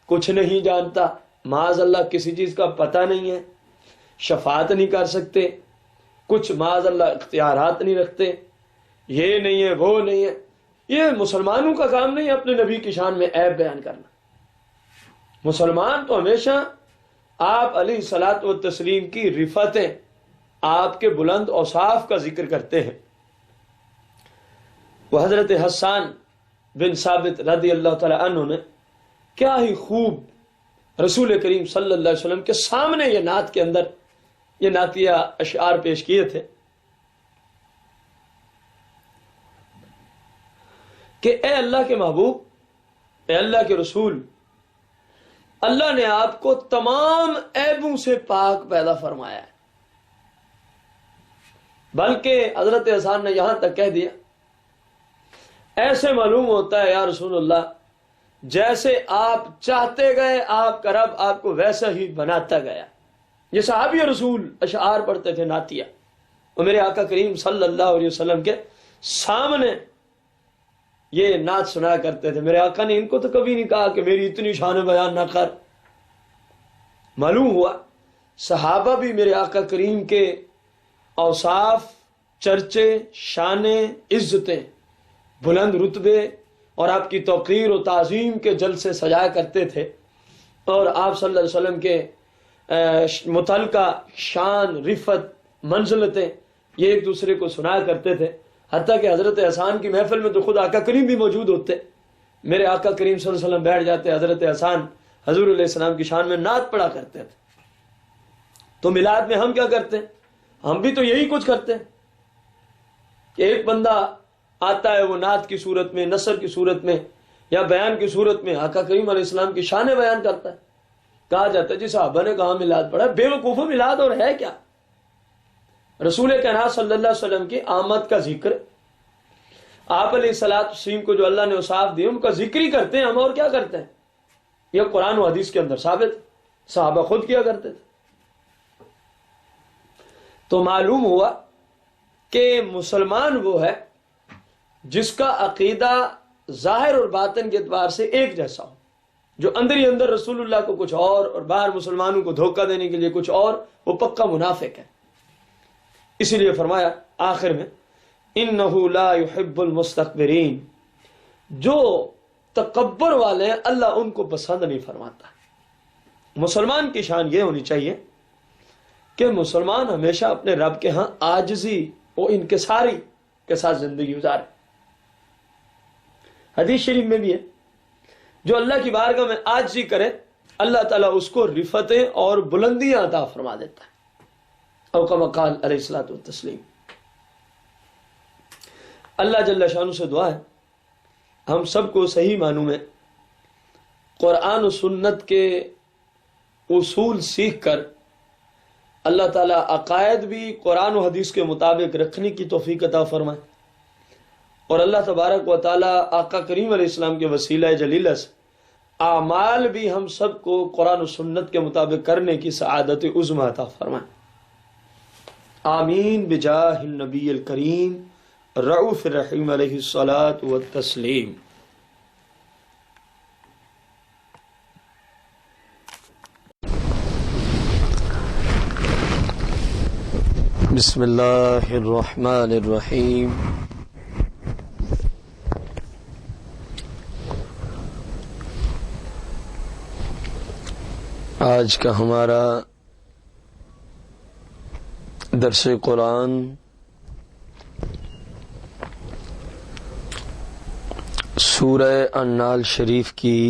کچھ نہیں جانتا، معاذ اللہ کسی چیز کا پتہ نہیں ہے، شفاعت نہیں کر سکتے، کچھ معاذ اللہ اختیارات نہیں رکھتے، یہ نہیں ہے وہ نہیں ہے۔ یہ مسلمانوں کا کام نہیں ہے اپنے نبی کی شان میں عیب بیان کرنا۔ مسلمان تو ہمیشہ آپ علیہ الصلوۃ والتسلیم کی رفتیں، آپ کے بلند اوصاف کا ذکر کرتے ہیں۔ وہ حضرت حسان بن ثابت رضی اللہ تعالی عنہ نے کیا ہی خوب رسول کریم صلی اللہ علیہ وسلم کے سامنے یہ نعت کے اندر یہ نعتیہ اشعار پیش کیے تھے کہ اے اللہ کے محبوب، اے اللہ کے رسول، اللہ نے آپ کو تمام عیبوں سے پاک پیدا فرمایا ہے، بلکہ حضرت حسان نے یہاں تک کہہ دیا، ایسے معلوم ہوتا ہے یا رسول اللہ جیسے آپ چاہتے گئے آپ کا رب آپ کو ویسا ہی بناتا گیا۔ یہ صحابی رسول اشعار پڑھتے تھے، نعتیہ، اور میرے آقا کریم صلی اللہ علیہ وسلم کے سامنے یہ نعت سنا کرتے تھے۔ میرے آقا نے ان کو تو کبھی نہیں کہا کہ میری اتنی شان بیان نہ کر۔ معلوم ہوا صحابہ بھی میرے آقا کریم کے اوصاف، چرچے، شانیں، عزتیں، بلند رتبے اور آپ کی توقیر و تعظیم کے جلسے سجایا کرتے تھے، اور آپ صلی اللہ علیہ وسلم کے متعلقہ شان، رفت، منزلتیں یہ ایک دوسرے کو سنایا کرتے تھے۔ حتیٰ کہ حضرت حسان کی محفل میں تو خود آقا کریم بھی موجود ہوتے، میرے آقا کریم صلی اللہ علیہ وسلم بیٹھ جاتے، حضرت حسان حضور علیہ السلام کی شان میں نعت پڑھا کرتے تھے۔ تو میلاد میں ہم کیا کرتے ہیں؟ ہم بھی تو یہی کچھ کرتے ہیں کہ ایک بندہ آتا ہے، وہ نعت کی صورت میں، نثر کی صورت میں یا بیان کی صورت میں آقا کریم علیہ السلام کی شانیں بیان کرتا ہے۔ کہا جاتا ہے جی صحابہ نے کہا میلاد پڑھا، بیوقوف میلاد اور ہے کیا؟ رسول کائنات صلی اللہ علیہ وسلم کی آمد کا ذکر، آپ علیہ الصلوۃ والتسلیم کو جو اللہ نے اوصاف دیے ان کا ذکر ہی کرتے ہیں ہم، اور کیا کرتے ہیں؟ یہ قرآن و حدیث کے اندر ثابت، صحابہ خود کیا کرتے تھے۔ تو معلوم ہوا کہ مسلمان وہ ہے جس کا عقیدہ ظاہر اور باطن کے اعتبار سے ایک جیسا ہو، جو اندر ہی اندر رسول اللہ کو کچھ اور باہر مسلمانوں کو دھوکہ دینے کے لیے کچھ اور، وہ پکا منافق ہے۔ اسی لیے فرمایا آخر میں انہ لا يحب المستكبرین، جو تکبر والے ہیں اللہ ان کو پسند نہیں فرماتا۔ مسلمان کی شان یہ ہونی چاہیے کہ مسلمان ہمیشہ اپنے رب کے ہاں عاجزی و انکساری کے ساتھ زندگی گزارے۔ حدیث شریف میں بھی ہے جو اللہ کی بارگاہ میں عاجزی کرے اللہ تعالیٰ اس کو رفتیں اور بلندیاں عطا فرما دیتا ہے، او کما قال علیہ الصلوۃ والتسلیم۔ اللہ جل شانہ سے دعا ہے ہم سب کو صحیح معنوں میں قرآن و سنت کے اصول سیکھ کر اللہ تعالیٰ عقائد بھی قرآن و حدیث کے مطابق رکھنے کی توفیق عطا فرمائے، اور اللہ تبارک و تعالیٰ آقا کریم علیہ السلام کے وسیلہ جلیلہ سے اعمال بھی ہم سب کو قرآن و سنت کے مطابق کرنے کی سعادت عظمی عطا فرمائے۔ آمین بجاہ النبی الکریم رؤوف الرحیم علیہ الصلاۃ والتسلیم۔ بسم اللہ الرحمن الرحیم۔ آج کا ہمارا درس قرآن سورہ النحل شریف کی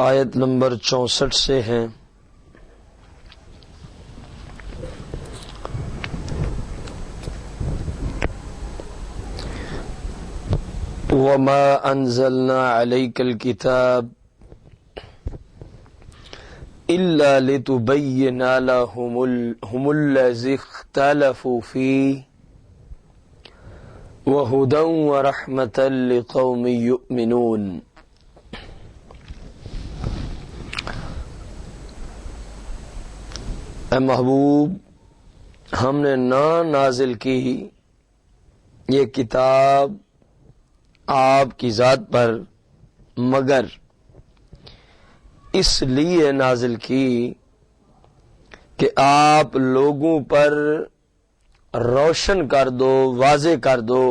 آیت نمبر 64 سے ہیں۔ وَمَا أَنزَلْنَا عَلَيْكَ الْكِتَابَ إِلَّا لِتُبَيِّنَ لَهُمُ الَّذِي اخْتَلَفُوا فِيهِ وَهُدًى وَرَحْمَةً لِقَوْمٍ يُؤْمِنُونَ۔ اے محبوب، ہم نے نہ نازل کی یہ کتاب آپ کی ذات پر مگر اس لیے نازل کی کہ آپ لوگوں پر روشن کر دو، واضح کر دو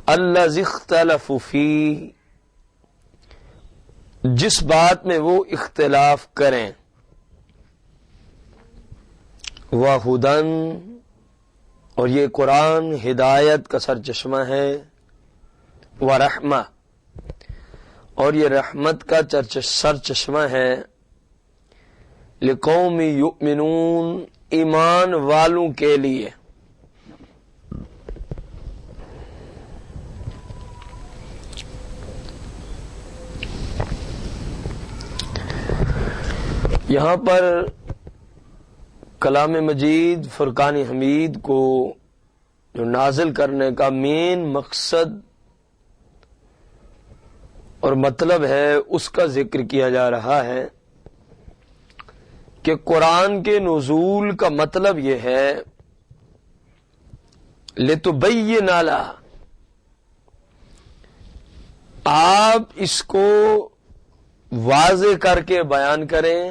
الذی اختلفوا فیہ، جس بات میں وہ اختلاف کریں، وہدن، اور یہ قرآن ہدایت کا سرچشمہ ہے، ورحمہ، اور یہ رحمت کا سرچشمہ ہے، لقوم یؤمنون، ایمان والوں کے لیے۔ یہاں پر کلام مجید فرقان حمید کو جو نازل کرنے کا مین مقصد اور مطلب ہے اس کا ذکر کیا جا رہا ہے کہ قرآن کے نزول کا مطلب یہ ہے لِتُبَيِّنَ لَهُ، آپ اس کو واضح کر کے بیان کریں،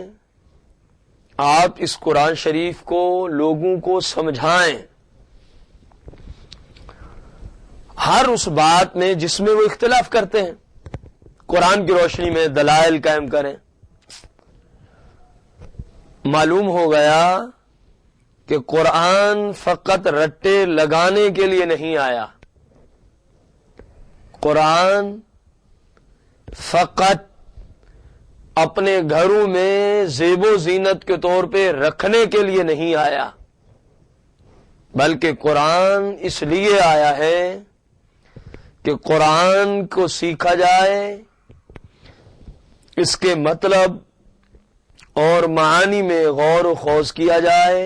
آپ اس قرآن شریف کو لوگوں کو سمجھائیں ہر اس بات میں جس میں وہ اختلاف کرتے ہیں، قرآن کی روشنی میں دلائل قائم کریں۔ معلوم ہو گیا کہ قرآن فقط رٹے لگانے کے لیے نہیں آیا، قرآن فقط اپنے گھروں میں زیب و زینت کے طور پہ رکھنے کے لیے نہیں آیا، بلکہ قرآن اس لیے آیا ہے کہ قرآن کو سیکھا جائے، اس کے مطلب اور معانی میں غور و خوض کیا جائے،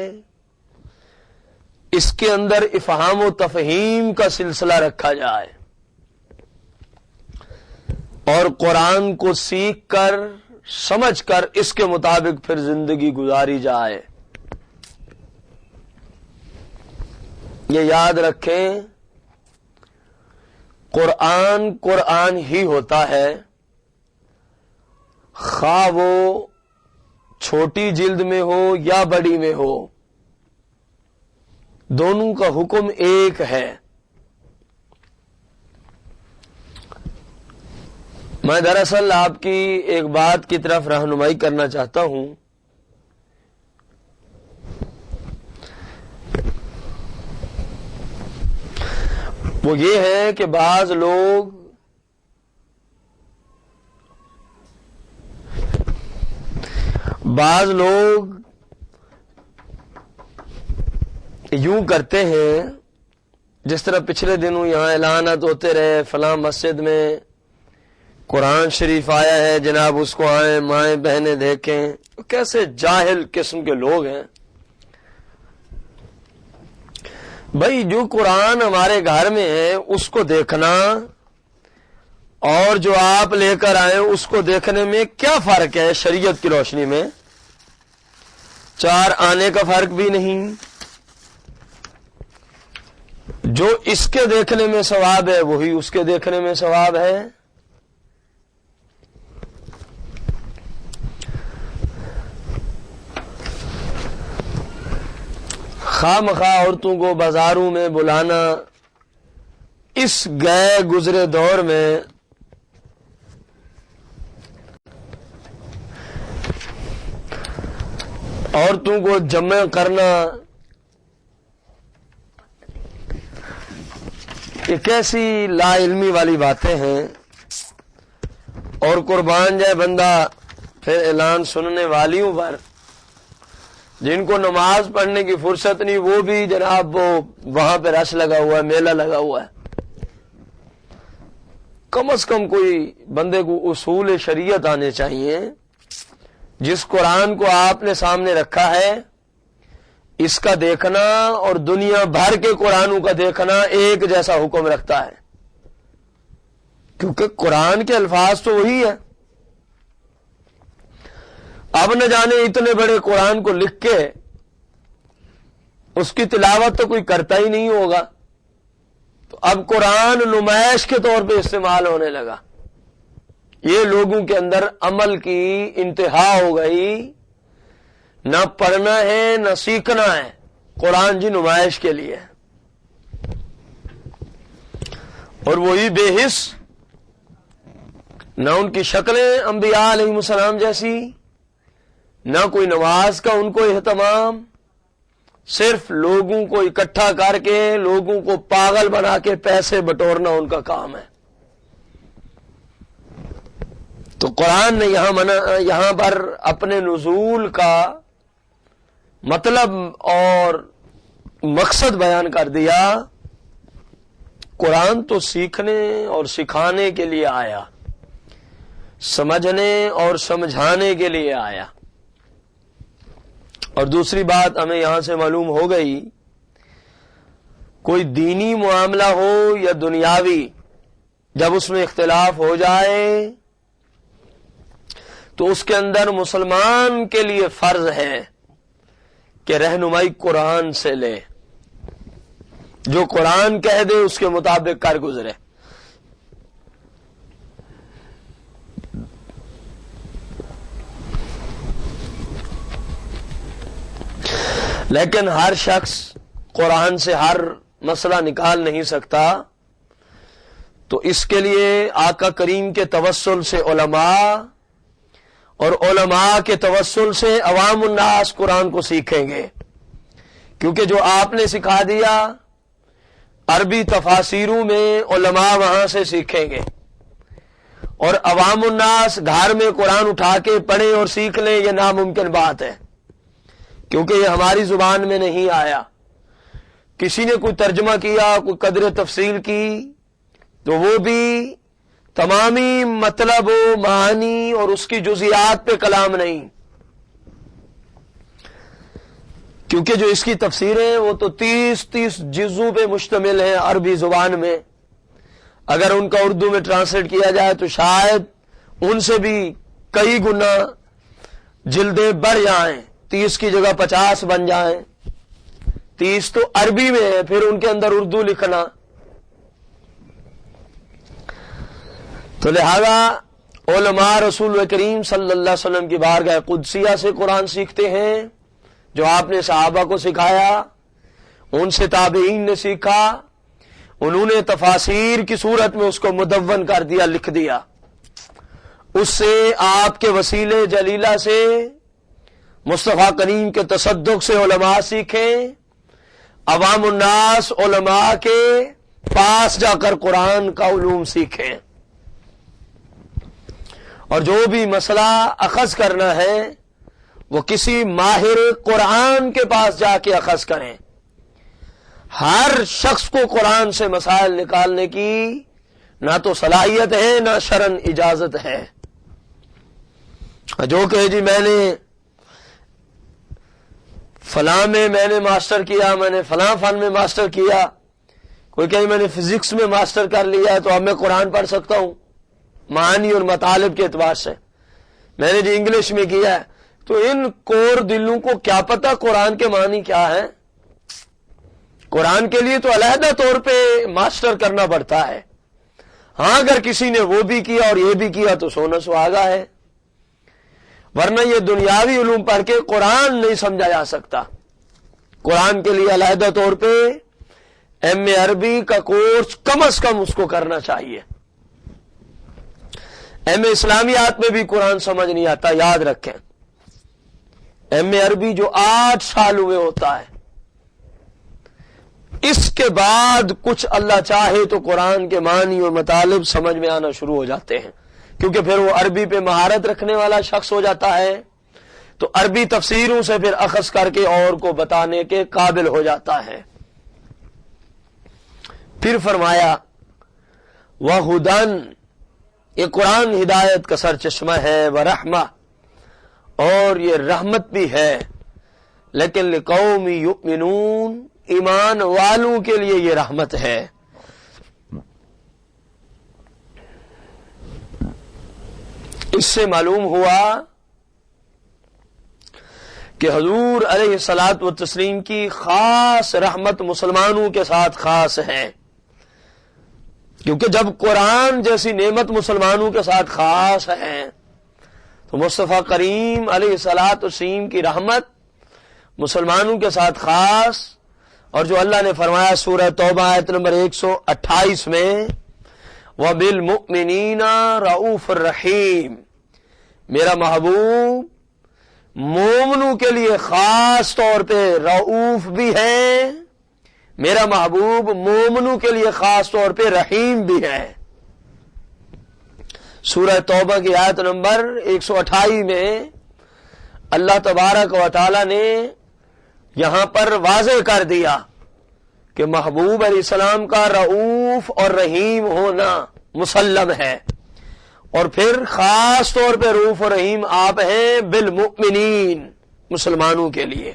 اس کے اندر افہام و تفہیم کا سلسلہ رکھا جائے، اور قرآن کو سیکھ کر سمجھ کر اس کے مطابق پھر زندگی گزاری جائے۔ یہ یاد رکھیں، قرآن قرآن ہی ہوتا ہے، خواہ وہ چھوٹی جلد میں ہو یا بڑی میں ہو، دونوں کا حکم ایک ہے۔ میں دراصل آپ کی ایک بات کی طرف رہنمائی کرنا چاہتا ہوں۔ وہ یہ ہے کہ بعض لوگ یوں کرتے ہیں، جس طرح پچھلے دنوں یہاں اعلانات ہوتے رہے، فلاں مسجد میں قرآن شریف آیا ہے، جناب اس کو آئیں مائیں بہنیں دیکھیں۔ کیسے جاہل قسم کے لوگ ہیں بھائی! جو قرآن ہمارے گھر میں ہے اس کو دیکھنا اور جو آپ لے کر آئے اس کو دیکھنے میں کیا فرق ہے؟ شریعت کی روشنی میں 4 آنے کا فرق بھی نہیں۔ جو اس کے دیکھنے میں ثواب ہے وہی اس کے دیکھنے میں ثواب ہے۔ خواہ مخواہ عورتوں کو بازاروں میں بلانا اس گئے گزرے دور میں عورتوں کو جمع کرنا یہ کیسی لا علمی والی باتیں ہیں، اور قربان جائے بندہ پھر اعلان سننے والیوں پر جن کو نماز پڑھنے کی فرصت نہیں، وہ بھی جناب وہ وہاں پہ رش لگا ہوا ہے، میلہ لگا ہوا ہے۔ کم از کم کوئی بندے کو اصول شریعت آنے چاہیے۔ جس قرآن کو آپ نے سامنے رکھا ہے اس کا دیکھنا اور دنیا بھر کے قرآنوں کا دیکھنا ایک جیسا حکم رکھتا ہے، کیونکہ قرآن کے الفاظ تو وہی ہے۔ اب نہ جانے اتنے بڑے قرآن کو لکھ کے اس کی تلاوت تو کوئی کرتا ہی نہیں ہوگا، تو اب قرآن نمائش کے طور پہ استعمال ہونے لگا۔ یہ لوگوں کے اندر عمل کی انتہا ہو گئی، نہ پڑھنا ہے نہ سیکھنا ہے، قرآن جی نمائش کے لیے، اور وہی بے حس، نہ ان کی شکلیں انبیاء علیہ السلام جیسی، نہ کوئی نماز کا ان کو اہتمام، صرف لوگوں کو اکٹھا کر کے لوگوں کو پاگل بنا کے پیسے بٹورنا ان کا کام ہے۔ تو قرآن نے یہاں پر اپنے نزول کا مطلب اور مقصد بیان کر دیا۔ قرآن تو سیکھنے اور سکھانے کے لیے آیا، سمجھنے اور سمجھانے کے لیے آیا۔ اور دوسری بات ہمیں یہاں سے معلوم ہو گئی، کوئی دینی معاملہ ہو یا دنیاوی، جب اس میں اختلاف ہو جائے تو اس کے اندر مسلمان کے لیے فرض ہے کہ رہنمائی قرآن سے لے، جو قرآن کہہ دے اس کے مطابق کر گزرے۔ لیکن ہر شخص قرآن سے ہر مسئلہ نکال نہیں سکتا، تو اس کے لیے آقا کریم کے توسل سے علماء اور علماء کے توسل سے عوام الناس قرآن کو سیکھیں گے، کیونکہ جو آپ نے سکھا دیا عربی تفاسیروں میں علماء وہاں سے سیکھیں گے، اور عوام الناس گھر میں قرآن اٹھا کے پڑھیں اور سیکھ لیں، یہ ناممکن بات ہے، کیونکہ یہ ہماری زبان میں نہیں آیا۔ کسی نے کوئی ترجمہ کیا، کوئی قدر تفصیل کی، تو وہ بھی تمامی مطلب و معانی اور اس کی جزیات پہ کلام نہیں، کیونکہ جو اس کی تفسیریں وہ تو 30 جزوں پہ مشتمل ہیں عربی زبان میں. اگر ان کا اردو میں ٹرانسلیٹ کیا جائے تو شاید ان سے بھی کئی گنا جلدیں بڑھ جائیں، 30 کی جگہ 50 بن جائیں. 30 تو عربی میں ہے، پھر ان کے اندر اردو لکھنا. تو لہذا علماء رسول کریم صلی اللہ علیہ وسلم کی بارگاہ قدسیہ سے قرآن سیکھتے ہیں، جو آپ نے صحابہ کو سکھایا، ان سے تابعین نے سیکھا، انہوں نے تفاسیر کی صورت میں اس کو مدون کر دیا، لکھ دیا. اس سے آپ کے وسیلے جلیلہ سے مصطفیٰ کریم کے تصدق سے علماء سیکھیں، عوام الناس علماء کے پاس جا کر قرآن کا علوم سیکھیں، اور جو بھی مسئلہ اخذ کرنا ہے وہ کسی ماہر قرآن کے پاس جا کے اخذ کریں. ہر شخص کو قرآن سے مسائل نکالنے کی نہ تو صلاحیت ہے نہ شرعن اجازت ہے. جو کہ جی میں نے فلاں میں نے ماسٹر کیا، میں نے فلاں فن میں ماسٹر کیا، کوئی کہیں میں نے فزکس میں ماسٹر کر لیا ہے تو اب میں قرآن پڑھ سکتا ہوں معانی اور مطالب کے اعتبار سے. میں نے جی انگلش میں کیا ہے، تو ان کور دلوں کو کیا پتہ قرآن کے معنی کیا ہے؟ قرآن کے لیے تو علیحدہ طور پہ ماسٹر کرنا پڑتا ہے. ہاں اگر کسی نے وہ بھی کیا اور یہ بھی کیا تو سونا سہاگا ہے، ورنہ یہ دنیاوی علوم پڑھ کے قرآن نہیں سمجھا جا سکتا. قرآن کے لیے علیحدہ طور پہ ایم اے عربی کا کورس کم از کم اس کو کرنا چاہیے. ایم اے اسلامیات میں بھی قرآن سمجھ نہیں آتا، یاد رکھیں. ایم اے عربی جو 8 سال ہوئے ہوتا ہے، اس کے بعد کچھ اللہ چاہے تو قرآن کے معنی اور مطالب سمجھ میں آنا شروع ہو جاتے ہیں، کیونکہ پھر وہ عربی پہ مہارت رکھنے والا شخص ہو جاتا ہے، تو عربی تفسیروں سے پھر اخذ کر کے اور کو بتانے کے قابل ہو جاتا ہے. پھر فرمایا وَہُدًى، یہ قرآن ہدایت کا سرچشمہ ہے، وَرَحْمَةٌ، اور یہ رحمت بھی ہے، لیکن لِقَوْمٍ يُؤْمِنُونَ، ایمان والوں کے لیے یہ رحمت ہے. اس سے معلوم ہوا کہ حضور علیہ الصلاۃ والتسلیم کی خاص رحمت مسلمانوں کے ساتھ خاص ہے، کیونکہ جب قرآن جیسی نعمت مسلمانوں کے ساتھ خاص ہے تو مصطفیٰ کریم علیہ الصلاۃ والتسلیم کی رحمت مسلمانوں کے ساتھ خاص. اور جو اللہ نے فرمایا سورہ توبہ آیت نمبر 128 میں وَبِالْمُؤْمِنِينَ رَءُوفٌ رَحِيمٌ، میرا محبوب مومنوں کے لیے خاص طور پہ رؤوف بھی ہے، میرا محبوب مومنوں کے لیے خاص طور پہ رحیم بھی ہے. سورہ توبہ کی آیت نمبر 128 میں اللہ تبارک و تعالی نے یہاں پر واضح کر دیا کہ محبوب علیہ السلام کا رؤوف اور رحیم ہونا مسلم ہے، اور پھر خاص طور پہ رؤوف اور رحیم آپ ہیں بالمؤمنین، مسلمانوں کے لیے.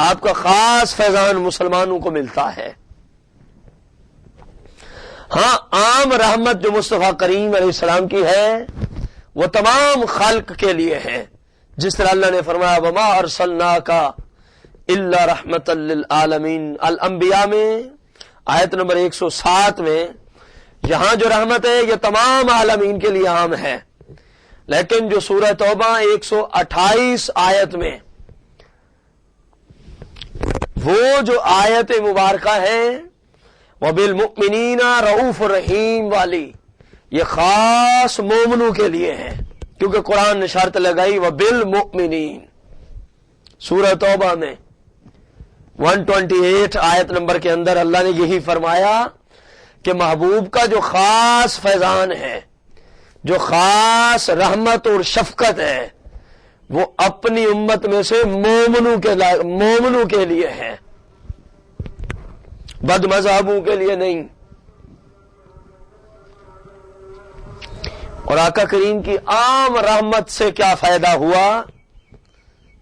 آپ کا خاص فیضان مسلمانوں کو ملتا ہے. ہاں عام رحمت جو مصطفیٰ کریم علیہ السلام کی ہے وہ تمام خلق کے لیے ہے، جس طرح اللہ نے فرمایا وما ارسلناک الا رحمت للعالمین. الانبیاء میں آیت نمبر 107 میں یہاں جو رحمت ہے یہ تمام عالمین کے لیے عام ہے، لیکن جو سورہ توبہ 128 آیت میں وہ جو آیت مبارکہ ہے وَبِالْمُؤْمِنِينَ رَءُوفٌ رَحِيمٌ والی، یہ خاص مومنوں کے لیے ہے، کیونکہ قرآن نے شرط لگائی وَبِالْمُؤْمِنِينَ. سورہ توبہ میں 128 آیت نمبر کے اندر اللہ نے یہی فرمایا کہ محبوب کا جو خاص فیضان ہے، جو خاص رحمت اور شفقت ہے، وہ اپنی امت میں سے مومنوں کے لیے ہے، بد مذہبوں کے لیے نہیں. اور آقا کریم کی عام رحمت سے کیا فائدہ ہوا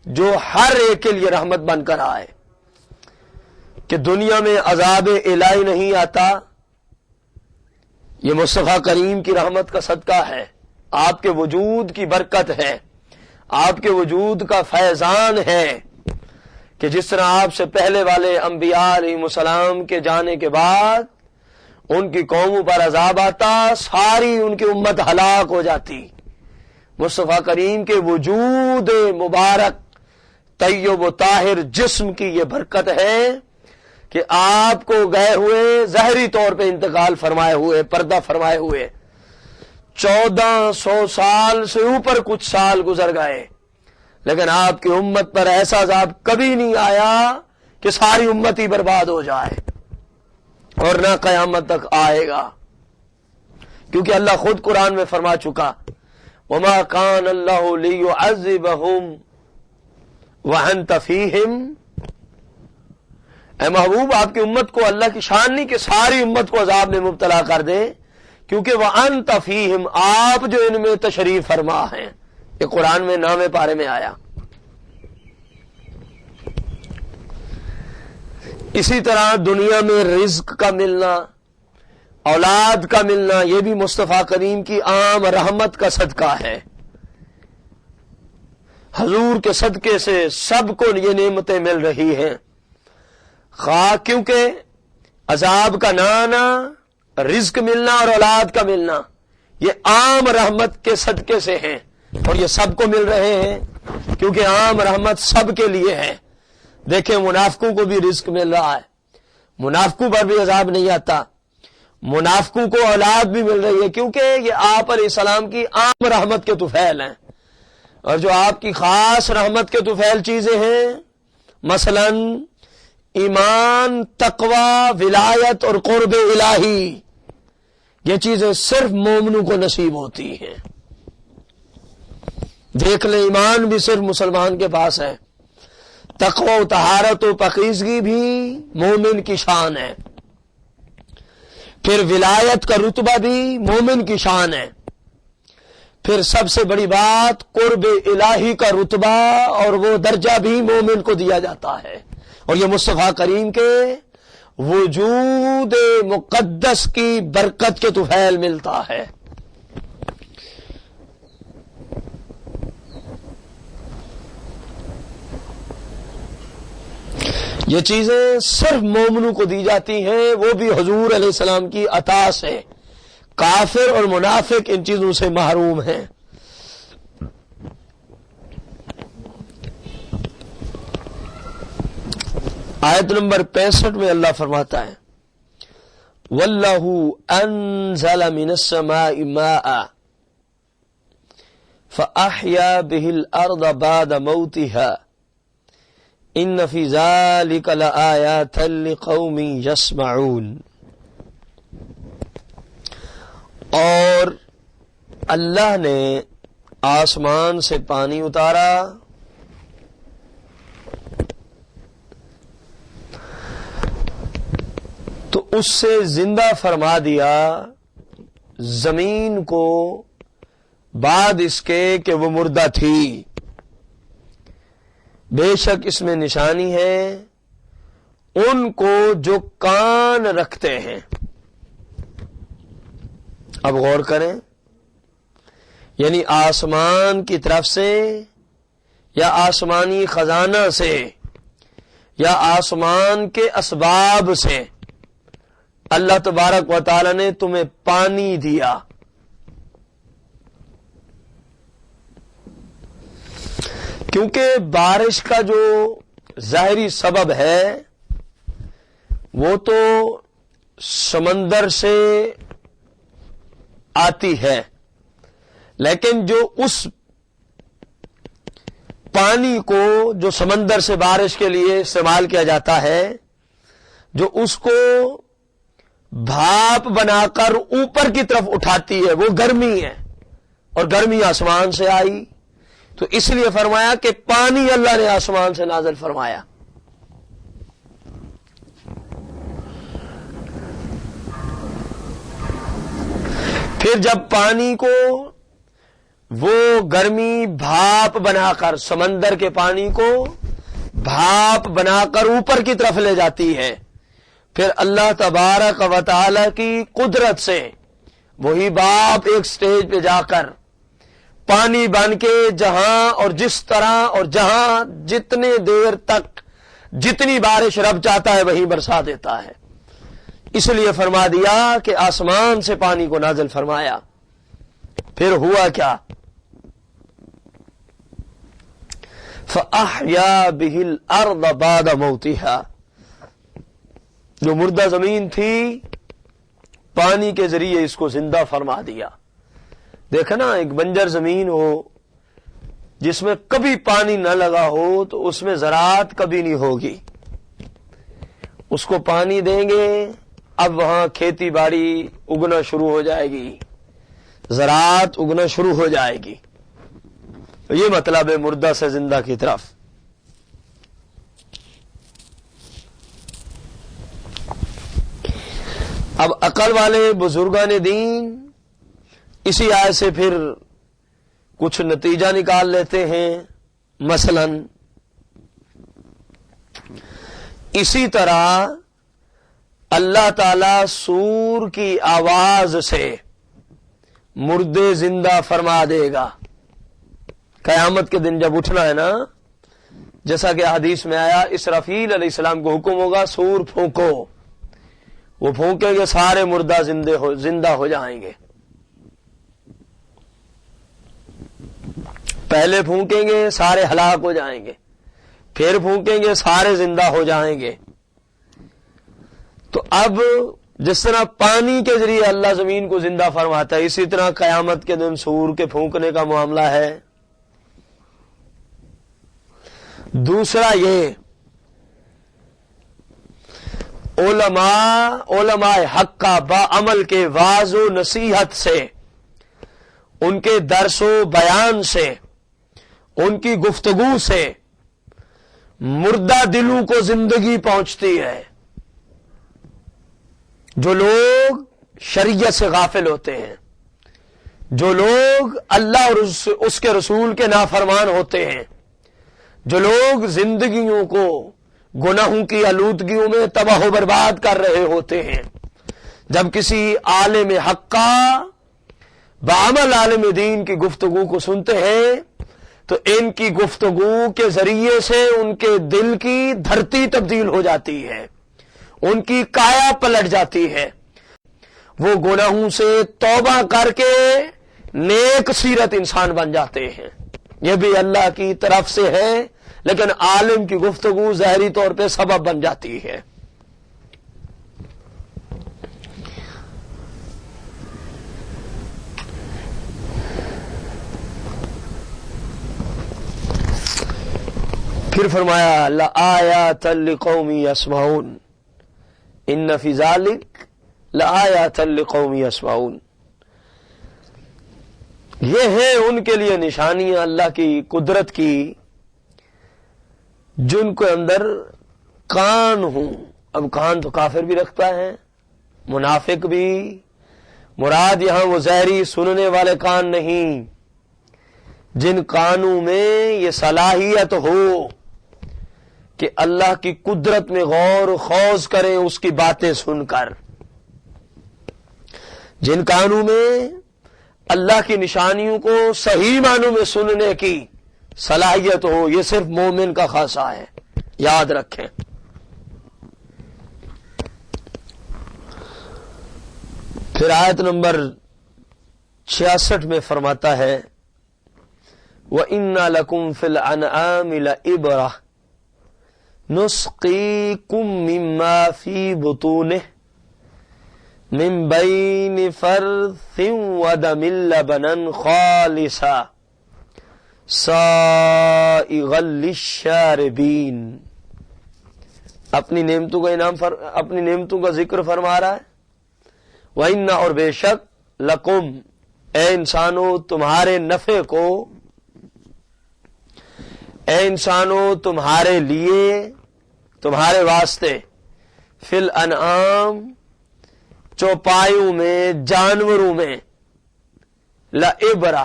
جو ہر ایک کے لیے رحمت بن کر آئے کہ دنیا میں عذاب الہی نہیں آتا. یہ مصطفیٰ کریم کی رحمت کا صدقہ ہے، آپ کے وجود کی برکت ہے، آپ کے وجود کا فیضان ہے کہ جس طرح آپ سے پہلے والے انبیاء علیہ السلام کے جانے کے بعد ان کی قوموں پر عذاب آتا، ساری ان کی امت ہلاک ہو جاتی. مصطفیٰ کریم کے وجود مبارک طیب و طاہر جسم کی یہ برکت ہے کہ آپ کو گئے ہوئے ظاہری طور پہ انتقال فرمائے ہوئے، پردہ فرمائے ہوئے 1400 سال سے اوپر کچھ سال گزر گئے، لیکن آپ کی امت پر ایسا عذاب کبھی نہیں آیا کہ ساری امت ہی برباد ہو جائے، اور نہ قیامت تک آئے گا، کیونکہ اللہ خود قرآن میں فرما چکا وما کان اللہ لیعذبہم وانت فیہم. اے محبوب، آپ کی امت کو اللہ کی شان نہیں کہ ساری امت کو عذاب میں مبتلا کر دے، کیونکہ وانت فیہم، آپ جو ان میں تشریف فرما ہیں. یہ قرآن میں 9ویں پارے میں آیا. اسی طرح دنیا میں رزق کا ملنا، اولاد کا ملنا، یہ بھی مصطفیٰ کریم کی عام رحمت کا صدقہ ہے. حضور کے صدقے سے سب کو یہ نعمتیں مل رہی ہیں، خواہ کیونکہ عذاب کا نہ آنا، رزق ملنا اور اولاد کا ملنا یہ عام رحمت کے صدقے سے ہیں، اور یہ سب کو مل رہے ہیں کیونکہ عام رحمت سب کے لیے ہے. دیکھیں منافقوں کو بھی رزق مل رہا ہے، منافقوں پر بھی عذاب نہیں آتا، منافقوں کو اولاد بھی مل رہی ہے، کیونکہ یہ آپ علیہ السلام کی عام رحمت کے طفیل ہیں. اور جو آپ کی خاص رحمت کے طفیل چیزیں ہیں، مثلا ایمان، تقوی، ولایت اور قرب الہی، یہ چیزیں صرف مومنوں کو نصیب ہوتی ہیں. دیکھ لیں، ایمان بھی صرف مسلمان کے پاس ہے، تقوی و طہارت و پاکیزگی بھی مومن کی شان ہے، پھر ولایت کا رتبہ بھی مومن کی شان ہے، پھر سب سے بڑی بات قرب الہی کا رتبہ اور وہ درجہ بھی مومن کو دیا جاتا ہے. اور یہ مصطفیٰ کریم کے وجود مقدس کی برکت کے طفیل ملتا ہے. یہ چیزیں صرف مومنوں کو دی جاتی ہیں، وہ بھی حضور علیہ السلام کی عطا سے. کافر اور منافق ان چیزوں سے محروم ہیں. آیت نمبر 65 میں اللہ فرماتا ہے واللہ انزل من السماء ماء فاحیا به الارض بعد موتها ان فی ذلک لآیات لقوم یسمعون. اور اللہ نے آسمان سے پانی اتارا تو اس سے زندہ فرما دیا زمین کو بعد اس کے کہ وہ مردہ تھی. بے شک اس میں نشانی ہے ان کو جو کان رکھتے ہیں. اب غور کریں، یعنی آسمان کی طرف سے یا آسمانی خزانہ سے یا آسمان کے اسباب سے اللہ تبارک و تعالی نے تمہیں پانی دیا. کیونکہ بارش کا جو ظاہری سبب ہے وہ تو سمندر سے آتی ہے، لیکن جو اس پانی کو جو سمندر سے بارش کے لیے استعمال کیا جاتا ہے، جو اس کو بھاپ بنا کر اوپر کی طرف اٹھاتی ہے، وہ گرمی ہے، اور گرمی آسمان سے آئی، تو اس لیے فرمایا کہ پانی اللہ نے آسمان سے نازل فرمایا. پھر جب پانی کو وہ گرمی بھاپ بنا کر، سمندر کے پانی کو بھاپ بنا کر اوپر کی طرف لے جاتی ہے، پھر اللہ تبارک و تعالی کی قدرت سے وہی بھاپ ایک سٹیج پہ جا کر پانی بن کے جہاں اور جس طرح اور جہاں جتنے دیر تک جتنی بارش رب چاہتا ہے وہیں برسا دیتا ہے۔ اس لیے فرما دیا کہ آسمان سے پانی کو نازل فرمایا۔ پھر ہوا کیا؟ فَأَحْيَا بِهِ الْأَرْضَ بَعْدَ مَوْتِهَا، جو مردہ زمین تھی پانی کے ذریعے اس کو زندہ فرما دیا۔ دیکھا نا، ایک بنجر زمین ہو جس میں کبھی پانی نہ لگا ہو تو اس میں زراعت کبھی نہیں ہوگی۔ اس کو پانی دیں گے، اب وہاں کھیتی باڑی اگنا شروع ہو جائے گی، زراعت اگنا شروع ہو جائے گی۔ یہ مطلب ہے مردہ سے زندہ کی طرف۔ اب عقل والے بزرگان دین اسی آیت سے پھر کچھ نتیجہ نکال لیتے ہیں۔ مثلا اسی طرح اللہ تعالی سور کی آواز سے مردے زندہ فرما دے گا قیامت کے دن جب اٹھنا ہے نا، جیسا کہ حدیث میں آیا اسرافیل علیہ السلام کو حکم ہوگا سور پھونکو، وہ پھونکیں گے سارے مردہ زندہ ہو جائیں گے۔ پہلے پھونکیں گے سارے ہلاک ہو جائیں گے، پھر پھونکیں گے سارے زندہ ہو جائیں گے۔ تو اب جس طرح پانی کے ذریعے اللہ زمین کو زندہ فرماتا ہے، اسی طرح قیامت کے دن سور کے پھونکنے کا معاملہ ہے۔ دوسرا یہ علماء حق کا بعمل کے واعظ و نصیحت سے، ان کے درس و بیان سے، ان کی گفتگو سے مردہ دلوں کو زندگی پہنچتی ہے۔ جو لوگ شریعت سے غافل ہوتے ہیں، جو لوگ اللہ اور اس کے رسول کے نافرمان ہوتے ہیں، جو لوگ زندگیوں کو گناہوں کی آلودگیوں میں تباہ و برباد کر رہے ہوتے ہیں، جب کسی عالم حق کا بعمل عالم دین کی گفتگو کو سنتے ہیں تو ان کی گفتگو کے ذریعے سے ان کے دل کی دھرتی تبدیل ہو جاتی ہے، ان کی کایا پلٹ جاتی ہے، وہ گناہوں سے توبہ کر کے نیک سیرت انسان بن جاتے ہیں۔ یہ بھی اللہ کی طرف سے ہے، لیکن عالم کی گفتگو ظاہری طور پہ سبب بن جاتی ہے۔ پھر فرمایا لآیات لقوم یسمعون، ان فی ذلک لآیات لقوم یسمعون، یہ ہے ان کے لیے نشانیاں اللہ کی قدرت کی جن کے اندر کان ہوں۔ اب کان تو کافر بھی رکھتا ہے، منافق بھی، مراد یہاں وہ ظاہری سننے والے کان نہیں، جن کانوں میں یہ صلاحیت ہو کہ اللہ کی قدرت میں غور و خوض کریں اس کی باتیں سن کر، جن کانوں میں اللہ کی نشانیوں کو صحیح معنوں میں سننے کی صلاحیت ہو، یہ صرف مومن کا خاصہ ہے، یاد رکھیں۔ پھر آیت نمبر 66 میں فرماتا ہے وَإِنَّ لَكُمْ فِي الْأَنْعَامِ لَعِبْرَةً نُسْقِيكُم مِّمَّا فِي بُطُونِهِ مِن بَيْنِ فَرْثٍ وَدَمٍ لَبَنًا خَالِصًا سائغا للشاربین۔ اپنی نعمتوں کا ذکر فرما رہا ہے۔ وَإِنَّ، اور بے شک، لَكُمْ، اے انسانو تمہارے نفع کو، اے انسانو تمہارے لیے، تمہارے واسطے، فی الانعام چوپایوں میں، جانوروں میں، لعبرہ،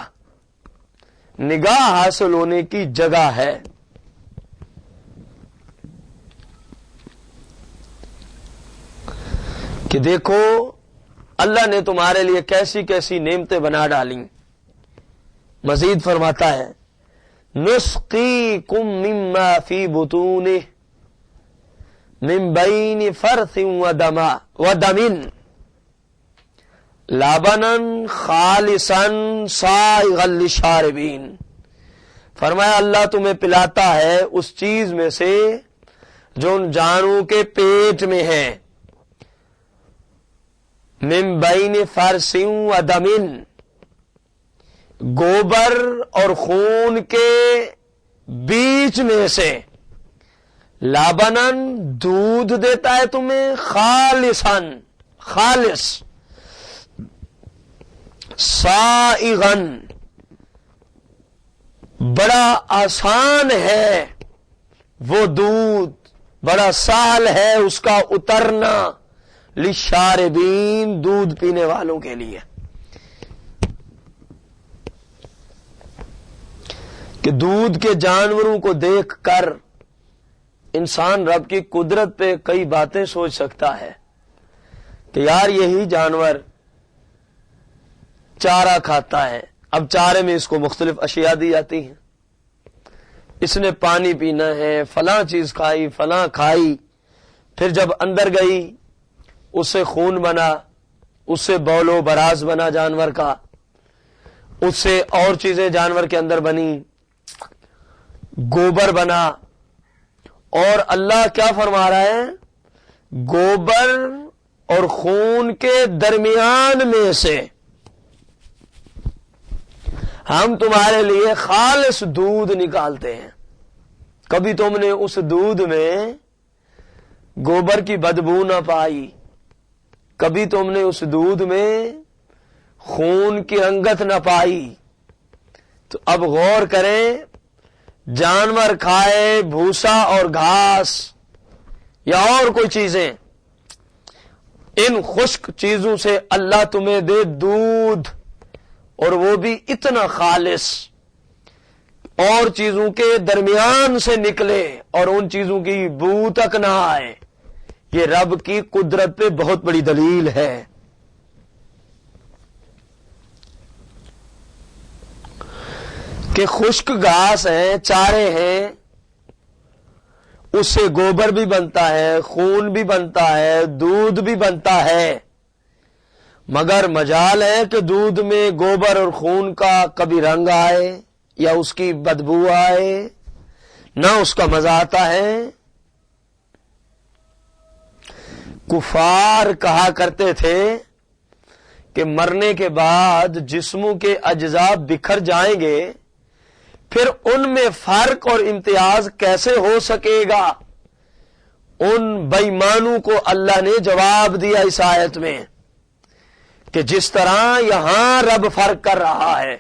نگاہ حاصل ہونے کی جگہ ہے۔ کہ دیکھو اللہ نے تمہارے لیے کیسی کیسی نعمتیں بنا ڈالی۔ مزید فرماتا ہے نسقیکم مما فی بطونہ من بین فرث ودم لبنا خالصا سائغا للشاربین۔ فرمایا اللہ تمہیں پلاتا ہے اس چیز میں سے جو ان جانوروں کے پیٹ میں ہے، من بین فرث ودم، گوبر اور خون کے بیچ میں سے، لبنن دودھ دیتا ہے تمہیں، خالصاً خالص، سائغن بڑا آسان ہے وہ دودھ، بڑا سہل ہے اس کا اترنا، للشاربین دودھ پینے والوں کے لیے۔ کہ دودھ کے جانوروں کو دیکھ کر انسان رب کی قدرت پہ کئی باتیں سوچ سکتا ہے کہ یار یہی جانور چارہ کھاتا ہے، اب چارے میں اس کو مختلف اشیاء دی جاتی ہیں، اس نے پانی پینا ہے، فلاں چیز کھائی، فلاں کھائی، پھر جب اندر گئی اس سے خون بنا، اس سے بول و براز بنا جانور کا، اس سے اور چیزیں جانور کے اندر بنی، گوبر بنا، اور اللہ کیا فرما رہا ہے؟ گوبر اور خون کے درمیان میں سے ہم تمہارے لیے خالص دودھ نکالتے ہیں۔ کبھی تم نے اس دودھ میں گوبر کی بدبو نہ پائی، کبھی تم نے اس دودھ میں خون کی رنگت نہ پائی۔ تو اب غور کریں، جانور کھائے بھوسا اور گھاس یا اور کوئی چیزیں، ان خشک چیزوں سے اللہ تمہیں دے دودھ، اور وہ بھی اتنا خالص، اور چیزوں کے درمیان سے نکلے اور ان چیزوں کی بو تک نہ آئے، یہ رب کی قدرت پہ بہت بڑی دلیل ہے۔ کہ خشک گھاس ہیں، چارے ہیں، اس سے گوبر بھی بنتا ہے، خون بھی بنتا ہے، دودھ بھی بنتا ہے، مگر مجال ہے کہ دودھ میں گوبر اور خون کا کبھی رنگ آئے یا اس کی بدبو آئے، نہ اس کا مزہ آتا ہے۔ کفار کہا کرتے تھے کہ مرنے کے بعد جسموں کے اجزاء بکھر جائیں گے، پھر ان میں فرق اور امتیاز کیسے ہو سکے گا؟ ان بے ایمانوں کو اللہ نے جواب دیا اس آیت میں کہ جس طرح یہاں رب فرق کر رہا ہے،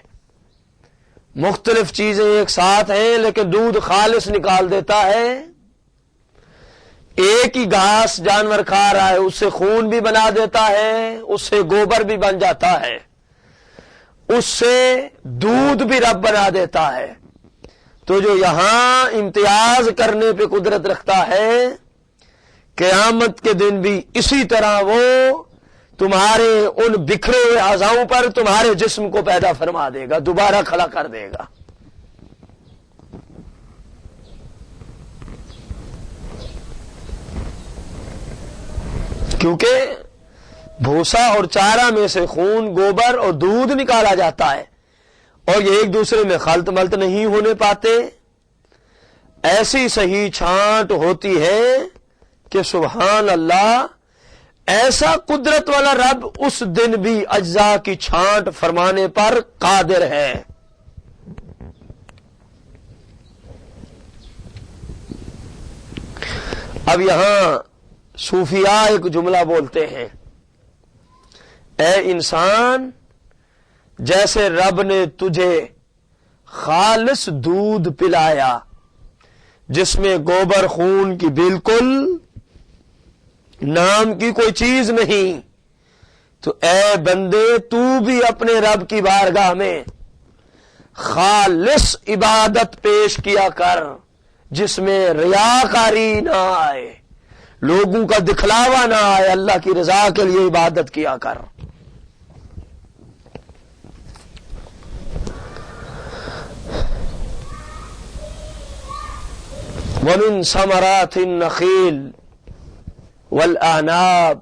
مختلف چیزیں ایک ساتھ ہیں لیکن دودھ خالص نکال دیتا ہے، ایک ہی گھاس جانور کھا رہا ہے، اس سے خون بھی بنا دیتا ہے، اس سے گوبر بھی بن جاتا ہے، اس سے دودھ بھی رب بنا دیتا ہے، تو جو یہاں امتیاز کرنے پہ قدرت رکھتا ہے، قیامت کے دن بھی اسی طرح وہ تمہارے ان بکھرے ہوئے اعضاؤں پر تمہارے جسم کو پیدا فرما دے گا، دوبارہ کھڑا کر دے گا۔ کیونکہ بھوسا اور چارہ میں سے خون، گوبر اور دودھ نکالا جاتا ہے، اور یہ ایک دوسرے میں خلط ملط نہیں ہونے پاتے، ایسی صحیح چھانٹ ہوتی ہے کہ سبحان اللہ، ایسا قدرت والا رب اس دن بھی اجزاء کی چھانٹ فرمانے پر قادر ہے۔ اب یہاں صوفیاء ایک جملہ بولتے ہیں، اے انسان، جیسے رب نے تجھے خالص دودھ پلایا جس میں گوبر خون کی بالکل نام کی کوئی چیز نہیں، تو اے بندے تو بھی اپنے رب کی بارگاہ میں خالص عبادت پیش کیا کر جس میں ریاکاری نہ آئے، لوگوں کا دکھلاوا نہ آئے، اللہ کی رضا کے لیے عبادت کیا کر۔ وَمِن ثَمَرَاتِ النَّخِيلِ وَالْأَعْنَابِ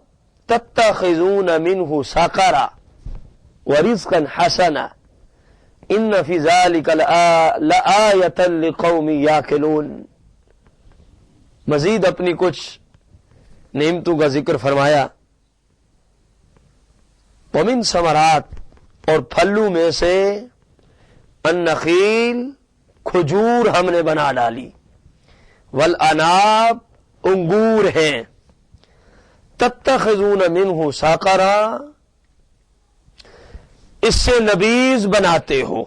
تَتَّخِذُونَ مِنْهُ سَكَرًا وَرِزْقًا حَسَنًا إِنَّ فِي ذَلِكَ لَآيَةً لِقَوْمٍ يَعْقِلُونَ۔ مزید اپنی کچھ نعمتوں کا ذکر فرمایا، وَمِن ثمرات، اور پھلوں میں سے، النخیل، کھجور ہم نے بنا ڈالی، والاناب، انگور ہیں، تتخذون منہ ساقرا، اس سے نبیذ بناتے ہو،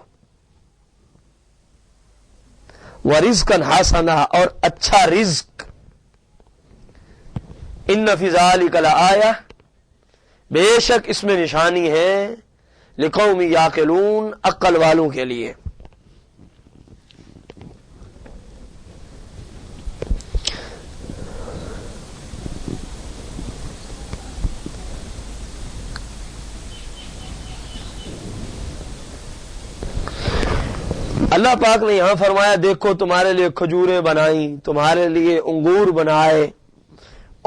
ورزقا حسنا، اور اچھا رزق، ان فی ذلک لآیہ، بے شک اس میں نشانی ہے، لقوم یعقلون، عقل والوں کے لیے۔ اللہ پاک نے یہاں فرمایا دیکھو تمہارے لیے کھجوریں بنائیں، تمہارے لیے انگور بنائے،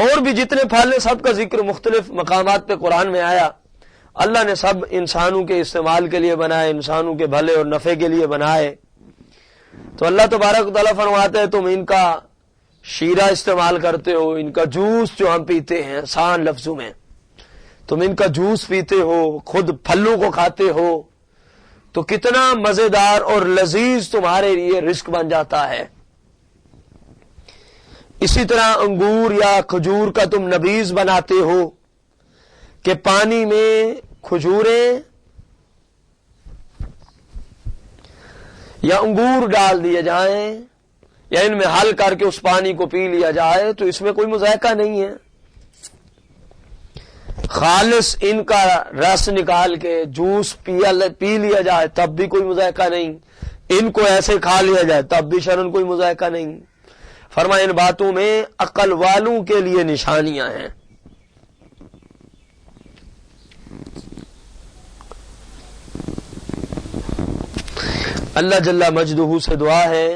اور بھی جتنے پھل ہیں سب کا ذکر مختلف مقامات پہ قرآن میں آیا۔ اللہ نے سب انسانوں کے استعمال کے لیے بنائے، انسانوں کے بھلے اور نفع کے لیے بنائے۔ تو اللہ تبارک و تعالیٰ فرماتے ہیں تم ان کا شیرہ استعمال کرتے ہو، ان کا جوس جو ہم پیتے ہیں، آسان لفظوں میں تم ان کا جوس پیتے ہو، خود پھلوں کو کھاتے ہو، تو کتنا مزیدار اور لذیذ تمہارے لیے رزق بن جاتا ہے۔ اسی طرح انگور یا کھجور کا تم نبیذ بناتے ہو کہ پانی میں کھجوریں یا انگور ڈال دیے جائیں یا ان میں حل کر کے اس پانی کو پی لیا جائے تو اس میں کوئی مذائقہ نہیں ہے۔ خالص ان کا رس نکال کے جوس پی لیا جائے تب بھی کوئی مذائقہ نہیں، ان کو ایسے کھا لیا جائے تب بھی شرن کوئی مذائقہ نہیں۔ فرمایا ان باتوں میں عقل والوں کے لیے نشانیاں ہیں۔ اللہ جل مجدہ سے دعا ہے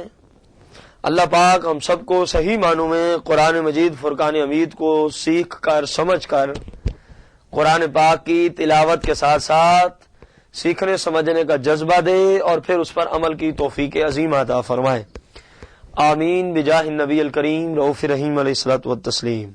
اللہ پاک ہم سب کو صحیح معنوں میں قرآن مجید فرقان حمید کو سیکھ کر سمجھ کر قرآن پاک کی تلاوت کے ساتھ ساتھ سیکھنے سمجھنے کا جذبہ دے اور پھر اس پر عمل کی توفیق عظیم عطا فرمائے۔ آمین بجاہ النبی الکریم رؤوف رحیم علیہ الصلوۃ والتسلیم۔